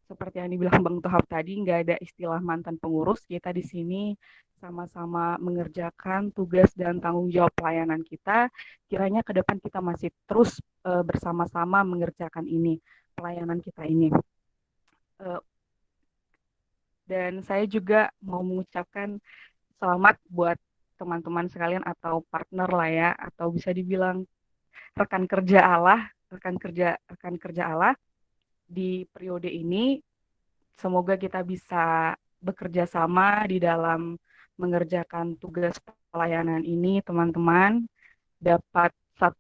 Speaker 4: Seperti yang dibilang Bang Tohab tadi, nggak ada istilah mantan pengurus. Kita di sini sama-sama mengerjakan tugas dan tanggung jawab pelayanan kita. Kiranya ke depan kita masih terus bersama-sama mengerjakan ini, pelayanan kita ini. Eh, dan saya juga mau mengucapkan selamat buat teman-teman sekalian atau partner lah ya, atau bisa dibilang rekan kerja Allah di periode ini. Semoga kita bisa bekerja sama di dalam mengerjakan tugas pelayanan ini, teman-teman, dapat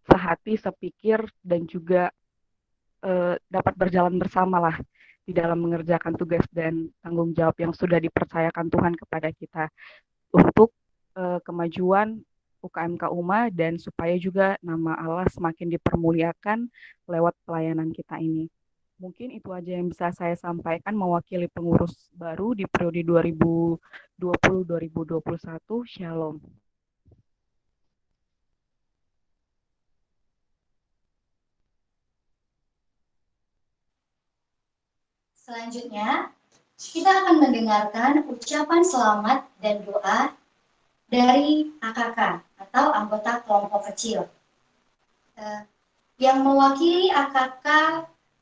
Speaker 4: sehati, sepikir, dan juga dapat berjalan bersama lah di dalam mengerjakan tugas dan tanggung jawab yang sudah dipercayakan Tuhan kepada kita untuk kemajuan UKMK UMA dan supaya juga nama Allah semakin dipermuliakan lewat pelayanan kita ini. Mungkin itu aja yang bisa saya sampaikan mewakili pengurus baru di periode 2020-2021. Shalom.
Speaker 1: Selanjutnya, kita akan mendengarkan ucapan selamat dan doa dari AKK atau anggota kelompok kecil. Yang mewakili AKK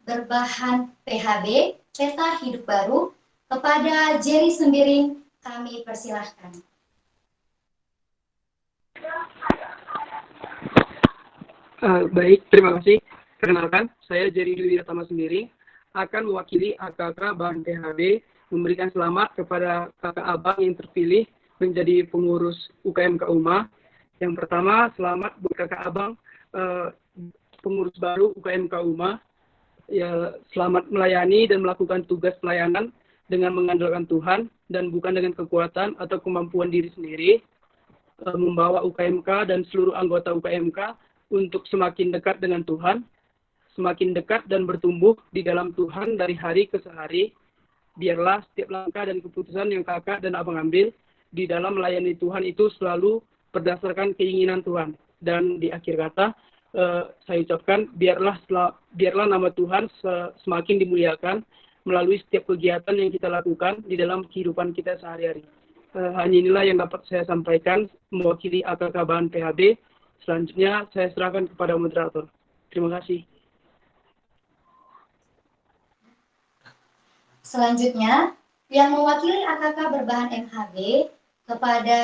Speaker 1: berbahan PHB, Peta Hidup Baru, kepada Jerry Sembiring, kami persilahkan.
Speaker 5: Baik, terima kasih. Perkenalkan, saya Jerry Dwi Wiratama Sembiring, akan mewakili AKK Bahan PHB memberikan selamat kepada kakak abang yang terpilih menjadi pengurus UKMK UMA. Yang pertama, selamat buat kakak abang pengurus baru UKMK UMA. Ya, selamat melayani dan melakukan tugas pelayanan dengan mengandalkan Tuhan dan bukan dengan kekuatan atau kemampuan diri sendiri. Membawa UKMK dan seluruh anggota UKMK untuk semakin dekat dengan Tuhan, semakin dekat dan bertumbuh di dalam Tuhan dari hari ke hari. Biarlah setiap langkah dan keputusan yang kakak dan abang ambil di dalam melayani Tuhan itu selalu berdasarkan keinginan Tuhan. Dan di akhir kata, saya ucapkan biarlah nama Tuhan semakin dimuliakan melalui setiap kegiatan yang kita lakukan di dalam kehidupan kita sehari-hari. Hanya inilah yang dapat saya sampaikan mewakili AKK Bahan PHB. Selanjutnya saya serahkan kepada moderator. Terima kasih.
Speaker 1: Selanjutnya, yang mewakili AKK berbahan MHB kepada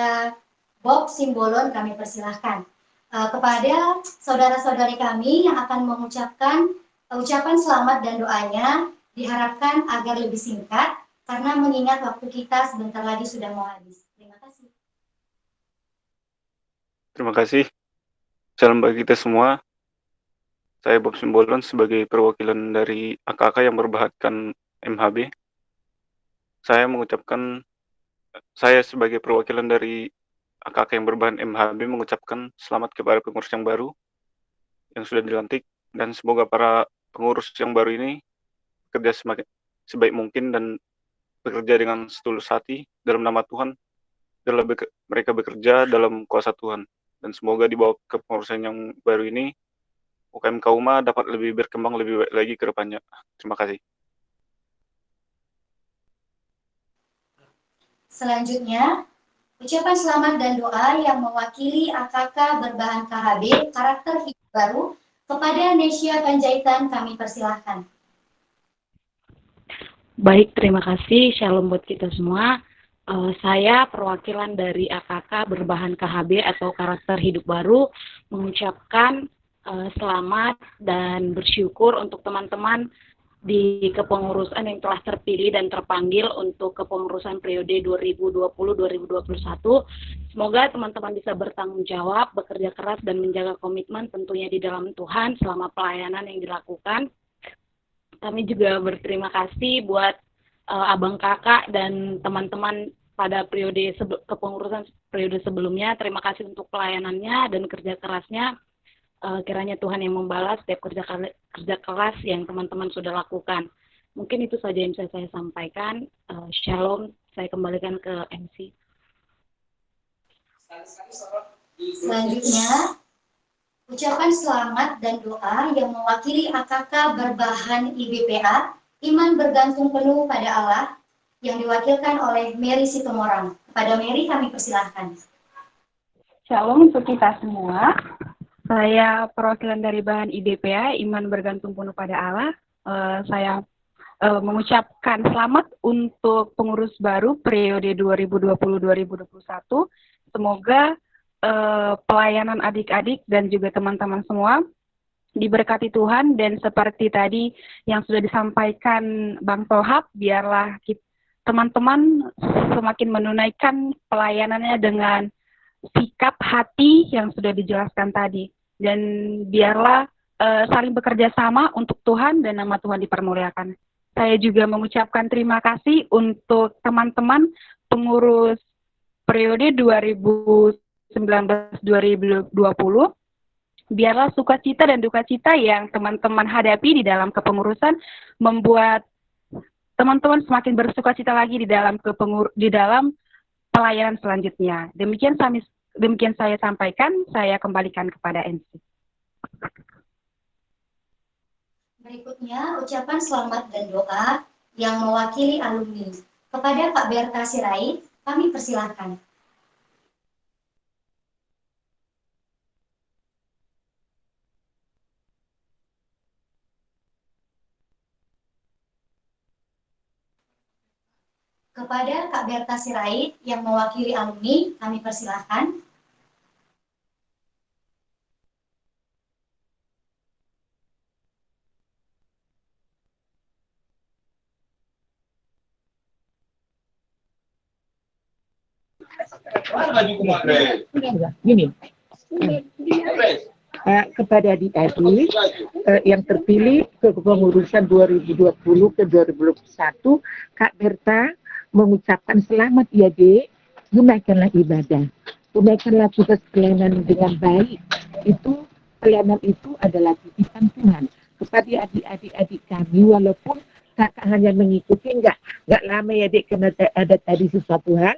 Speaker 1: Bob Simbolon kami persilahkan. Kepada saudara-saudari kami yang akan mengucapkan ucapan selamat dan doanya diharapkan agar lebih singkat karena mengingat waktu kita sebentar lagi sudah mau habis. Terima kasih.
Speaker 6: Terima kasih. Salam bagi kita semua. Saya Bob Simbolon sebagai perwakilan dari AKK yang berbahatkan MHB. Saya sebagai perwakilan dari AKK yang berbahan MHB mengucapkan selamat kepada pengurus yang baru yang sudah dilantik, dan semoga para pengurus yang baru ini bekerja semakin sebaik mungkin dan bekerja dengan setulus hati dalam nama Tuhan, dan mereka bekerja dalam kuasa Tuhan. Dan semoga di bawah kepengurusan yang baru ini UKMK UMA dapat lebih berkembang lebih baik lagi ke depannya. Terima kasih.
Speaker 1: Selanjutnya, ucapan selamat dan doa yang mewakili AKK berbahan KHB karakter hidup baru kepada Nesya Panjaitan kami persilahkan.
Speaker 8: Baik, terima kasih. Shalom buat kita semua. Saya perwakilan dari AKK berbahan KHB atau karakter hidup baru mengucapkan selamat dan bersyukur untuk teman-teman di kepengurusan yang telah terpilih dan terpanggil untuk kepengurusan periode 2020-2021. Semoga teman-teman bisa bertanggung jawab, bekerja keras, dan menjaga komitmen tentunya di dalam Tuhan selama pelayanan yang dilakukan. Kami juga berterima kasih buat abang kakak dan teman-teman pada periode kepengurusan periode sebelumnya. Terima kasih untuk pelayanannya dan kerja kerasnya. Kiranya Tuhan yang membalas setiap kerja keras yang teman-teman sudah lakukan. Mungkin itu saja yang bisa saya sampaikan. Shalom, saya kembalikan ke MC.
Speaker 1: Selanjutnya, ucapan selamat dan doa yang mewakili AKK berbahan IBPA, iman bergantung penuh pada Allah, yang diwakilkan oleh Mary Sitomorang. Kepada Mary kami persilahkan.
Speaker 4: Shalom untuk kita semua. Saya perwakilan dari bahan IDPA, iman bergantung penuh pada Allah. Saya mengucapkan selamat untuk pengurus baru periode 2020-2021. Semoga pelayanan adik-adik dan juga teman-teman semua diberkati Tuhan, dan seperti tadi yang sudah disampaikan Bang Tohab, biarlah teman-teman semakin menunaikan pelayanannya dengan sikap hati yang sudah dijelaskan tadi, dan biarlah saling bekerja sama untuk Tuhan dan nama Tuhan dipermuliakan. Saya juga mengucapkan terima kasih untuk teman-teman pengurus periode 2019-2020. Biarlah sukacita dan duka cita yang teman-teman hadapi di dalam kepengurusan membuat teman-teman semakin bersukacita lagi di dalam pelayanan selanjutnya. Demikian saya sampaikan, saya kembalikan kepada MC.
Speaker 1: Berikutnya ucapan selamat dan doa yang mewakili alumni. Kepada Pak Berta Sirait, kami persilahkan. Kepada Kak Berta Sirait yang mewakili alumni, kami persilahkan.
Speaker 9: Gini, kepada adik-adik yang terpilih ke kepengurusan 2020 ke 2021, Kak Berta mengucapkan selamat ya Dek, tunaikanlah ibadah, tunaikanlah tugas pelayanan dengan baik. Pelayanan itu adalah titipan Tuhan kepada adik-adik kami, walaupun kakak hanya mengikuti, nggak lama ya Dek, karena ada tadi sesuatu hal,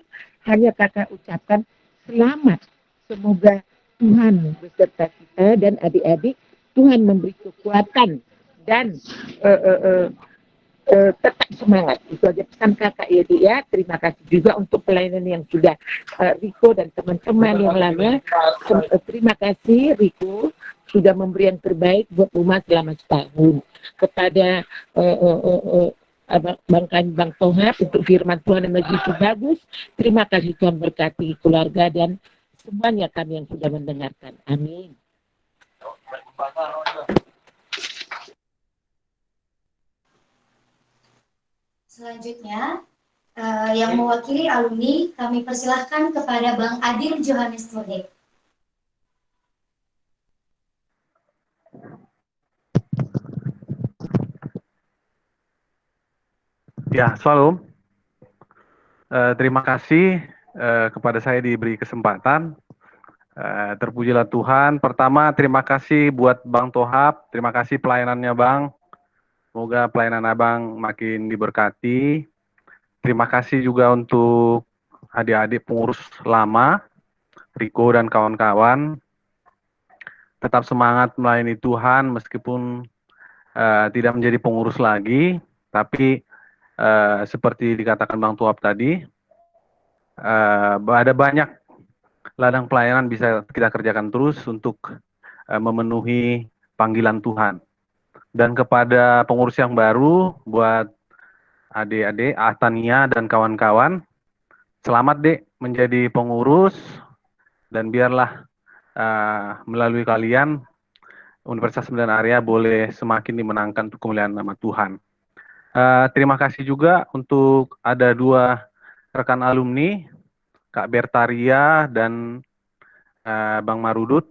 Speaker 9: hanya kakak ucapkan selamat. Semoga Tuhan beserta kita dan adik-adik, Tuhan memberi kekuatan dan tetap semangat. Itu aja pesan kakak ya Dek ya. Terima kasih juga untuk pelayanan yang sudah Riko dan teman-teman yang lama. Terima kasih Riko sudah memberi yang terbaik buat umat selama setahun. Kepada Bang Tohab untuk firman Tuhan yang begitu bagus. Terima kasih, Tuhan berkati keluarga dan semuanya kami yang sudah mendengarkan. Amin.
Speaker 1: Selanjutnya, yang mewakili alumni, kami persilahkan kepada Bang Adil Johannes Tode.
Speaker 10: Ya, shalom. Terima kasih kepada saya diberi kesempatan. Terpujilah Tuhan. Pertama, terima kasih buat Bang Tohab. Terima kasih pelayanannya Bang. Semoga pelayanan Abang makin diberkati. Terima kasih juga untuk adik-adik pengurus lama, Riko dan kawan-kawan. Tetap semangat melayani Tuhan meskipun tidak menjadi pengurus lagi, tapi seperti dikatakan Bang Tohab tadi, ada banyak ladang pelayanan bisa kita kerjakan terus untuk memenuhi panggilan Tuhan. Dan kepada pengurus yang baru, buat adik-adik, Atania dan kawan-kawan, selamat Dek menjadi pengurus, dan biarlah melalui kalian Universitas 9 Area boleh semakin dimenangkan untuk kemuliaan nama Tuhan. Terima kasih juga untuk ada dua rekan alumni, Kak Bertaria dan Bang Marudut.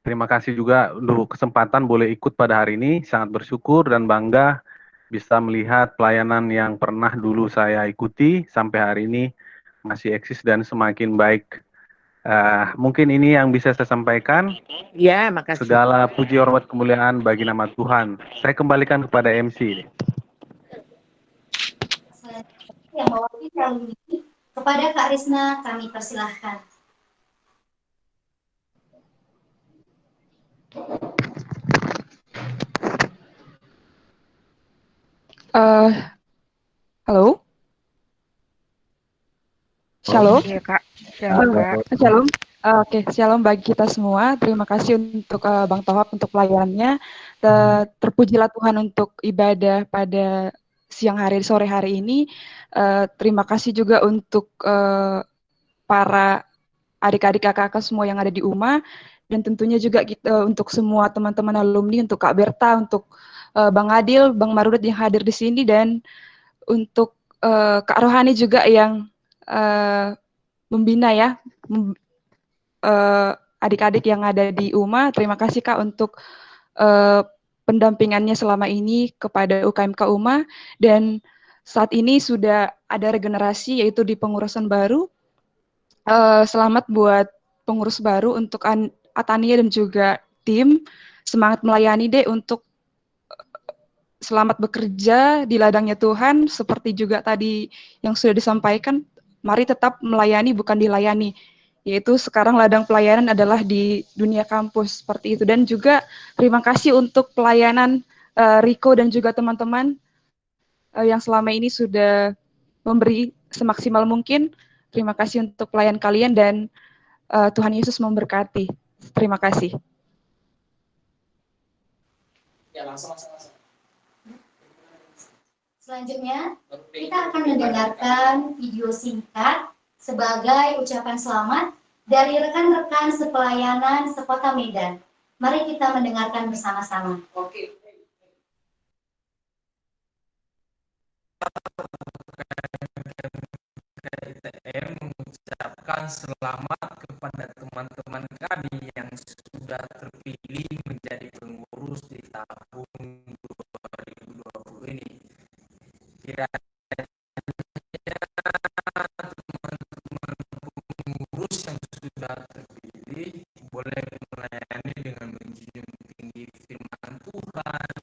Speaker 10: Terima kasih juga untuk kesempatan boleh ikut pada hari ini. Sangat bersyukur dan bangga bisa melihat pelayanan yang pernah dulu saya ikuti sampai hari ini masih eksis dan semakin baik. Mungkin ini yang bisa saya sampaikan.
Speaker 9: Ya, makasih.
Speaker 10: Segala puji hormat kemuliaan bagi nama Tuhan. Saya kembalikan kepada MC.
Speaker 1: Yang mewakili alumni, kepada Kak Risna kami persilahkan.
Speaker 11: Halo. Shalom.
Speaker 4: Iya, Kak. Shalom, Kak.
Speaker 11: Shalom. Oke, shalom bagi kita semua. Terima kasih untuk Bang Tohab untuk pelayanannya.
Speaker 4: terpujilah Tuhan untuk ibadah pada siang hari, sore hari ini. Terima kasih juga untuk para adik-adik kakak-kakak semua yang ada di UMA, dan tentunya juga untuk semua teman-teman alumni, untuk Kak Berta, untuk Bang Adil, Bang Marudut yang hadir di sini, dan untuk Kak Rohani juga yang membina ya adik-adik yang ada di UMA. Terima kasih Kak untuk pendampingannya selama ini kepada UKMK UMA, dan saat ini sudah ada regenerasi yaitu di pengurusan baru. Selamat buat pengurus baru, untuk Atania dan juga tim. Semangat melayani deh, untuk selamat bekerja di ladangnya Tuhan, seperti juga tadi yang sudah disampaikan, mari tetap melayani bukan dilayani, yaitu sekarang ladang pelayanan adalah di dunia kampus, seperti itu. Dan juga terima kasih untuk pelayanan Riko dan juga teman-teman yang selama ini sudah memberi semaksimal mungkin. Terima kasih untuk pelayan kalian, dan Tuhan Yesus memberkati. Terima kasih.
Speaker 2: Ya, langsung.
Speaker 1: Selanjutnya, kita akan mendengarkan video singkat sebagai ucapan selamat dari rekan-rekan sepelayanan sekota Medan. Mari kita mendengarkan bersama-sama.
Speaker 2: Oke.
Speaker 11: KITM mengucapkan selamat kepada teman-teman kami yang sudah terpilih menjadi pengurus di tahun 2020 ini. Kiranya teman-teman pengurus yang sudah terpilih boleh melayani dengan menjunjung tinggi firman Tuhan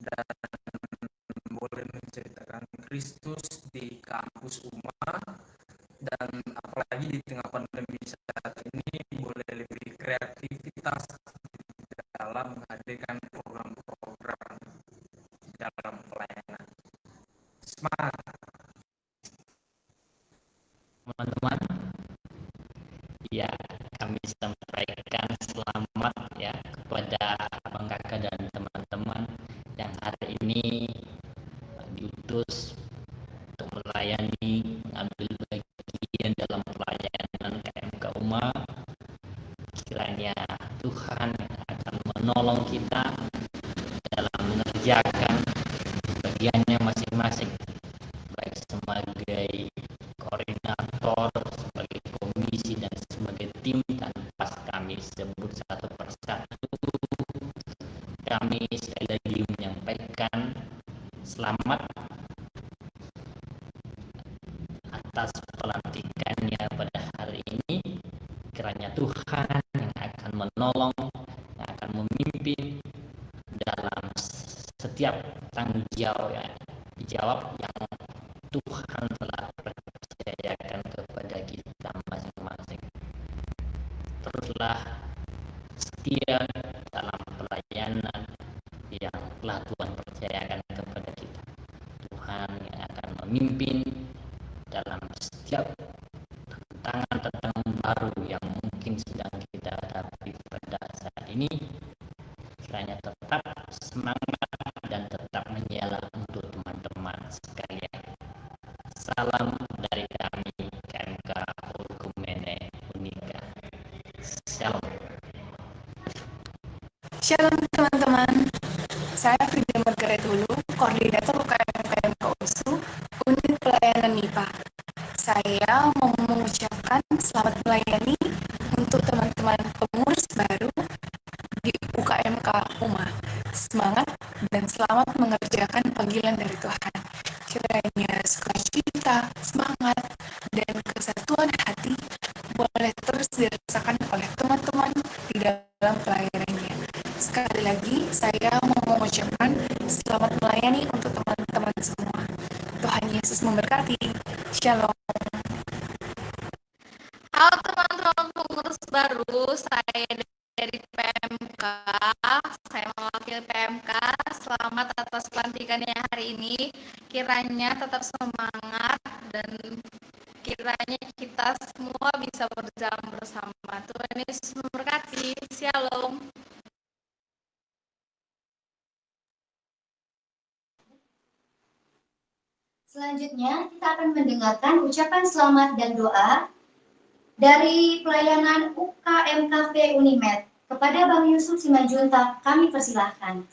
Speaker 11: dan boleh menceritakan Kristus di kampus UMA, dan apalagi di tengah pandemi saat ini boleh lebih kreativitas dalam menghadirkan program-program dalam pelayanan. Semangat
Speaker 12: teman-teman. Ya, kami sampaikan selamat ya kepada abang kakak dan teman-teman yang hari ini diutus untuk melayani, mengambil bagian dalam pelayanan KMK UMA. Kiranya Tuhan akan menolong kita dalam mengerjakan bagiannya masing-masing, baik sebagai koordinator, sebagai komisi, dan sebagai tim. Tanpa kami sebut satu persatu, kami sekali lagi menyampaikan selamat atas pelantikannya pada hari ini. Kiranya Tuhan yang akan menolong, yang akan memimpin dalam setiap tanggung jawab yang Tuhan telah percayakan kepada kita masing-masing. Teruslah setia dalam pelayanan yang telah Tuhan percayakan kepada kita. Tuhan yang akan memimpin dalam setiap tantangan-tantangan baru yang mungkin sedang kita hadapi pada saat ini. Kiranya tetap semangat dan tetap menyala untuk teman-teman sekalian. Salam dari kami KMK Oikumene Unika. Shalom.
Speaker 13: Shalom teman-teman. Saya Frida Margaret Hulu, Koordinator UKM KMK USU, Unit Pelayanan MIPA. Saya mau mengucapkan selamat melayani untuk teman-teman pengurus baru di UKMK UMA. Semangat dan selamat mengerjakan panggilan dari Tuhan. Kiranya sukacita, semangat, dan kesatuan hati boleh terus dirasakan oleh teman-teman di dalam pelayanannya. Sekali lagi, saya mau mengucapkan selamat melayani untuk teman-teman semua. Tuhan Yesus memberkati. Shalom.
Speaker 14: Halo teman-teman pengurus baru, saya dari PMK, saya mewakili PMK. Selamat atas pelantikannya hari ini. Kiranya tetap semangat dan kiranya kita semua bisa berjalan bersama. Tuhan Yesus memberkati. Shalom.
Speaker 1: Selanjutnya, kita akan mendengarkan ucapan selamat dan doa dari pelayanan UKMKP Unimed. Kepada Bang Yusuf Simanjuntak, kami persilahkan.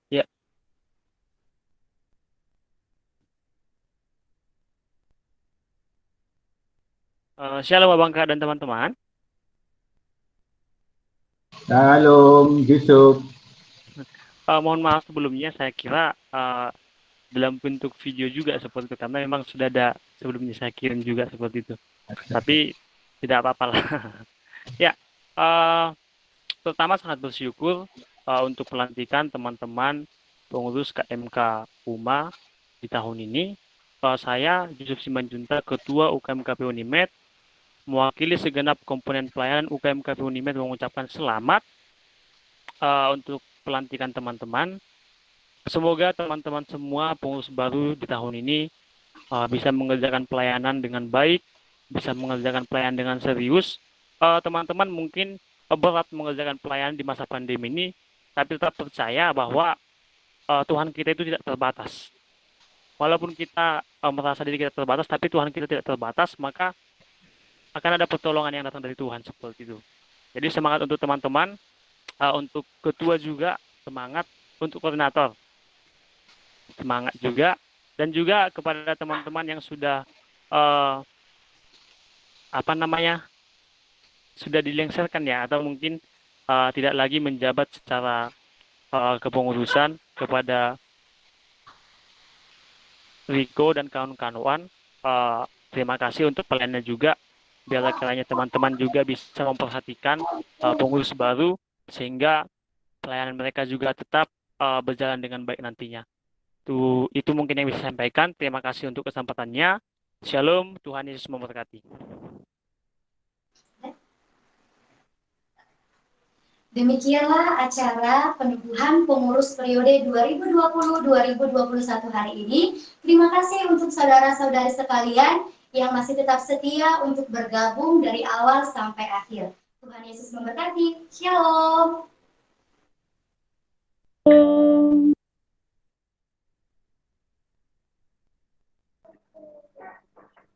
Speaker 15: Ya. Shalom Abang Kak dan teman-teman.
Speaker 3: Shalom Yusuf.
Speaker 15: Mohon maaf sebelumnya, saya kira dalam bentuk video juga seperti itu, karena memang sudah ada sebelumnya saya kirim juga seperti itu. Tapi tidak apa-apa lah. Ya, pertama sangat bersyukur untuk pelantikan teman-teman pengurus KMK UMA di tahun ini. Saya Yusuf Simanjuntak, Ketua UKMKP Unimed, mewakili segenap komponen pelayanan UKMKP Unimed mengucapkan selamat untuk pelantikan teman-teman. Semoga teman-teman semua pengurus baru di tahun ini bisa mengerjakan pelayanan dengan baik, bisa mengerjakan pelayanan dengan serius. Teman-teman mungkin berat mengerjakan pelayanan di masa pandemi ini, tapi tetap percaya bahwa Tuhan kita itu tidak terbatas. Walaupun kita merasa diri kita terbatas, tapi Tuhan kita tidak terbatas, maka akan ada pertolongan yang datang dari Tuhan seperti itu. Jadi semangat untuk teman-teman, untuk ketua juga semangat, untuk koordinator semangat juga, dan juga kepada teman-teman yang sudah sudah dilengsarkan ya, atau mungkin tidak lagi menjabat secara kepengurusan, kepada Riko dan kawan-kawan, terima kasih untuk pelayanannya juga. Biarlah kiranya teman-teman juga bisa memperhatikan pengurus baru, sehingga pelayanan mereka juga tetap berjalan dengan baik nantinya. Itu mungkin yang bisa saya sampaikan. Terima kasih untuk kesempatannya. Shalom, Tuhan Yesus memberkati.
Speaker 1: Demikianlah acara penubuhan pengurus periode 2020-2021 hari ini. Terima kasih untuk saudara-saudari sekalian yang masih tetap setia untuk bergabung dari awal sampai akhir. Tuhan Yesus memberkati. Shalom.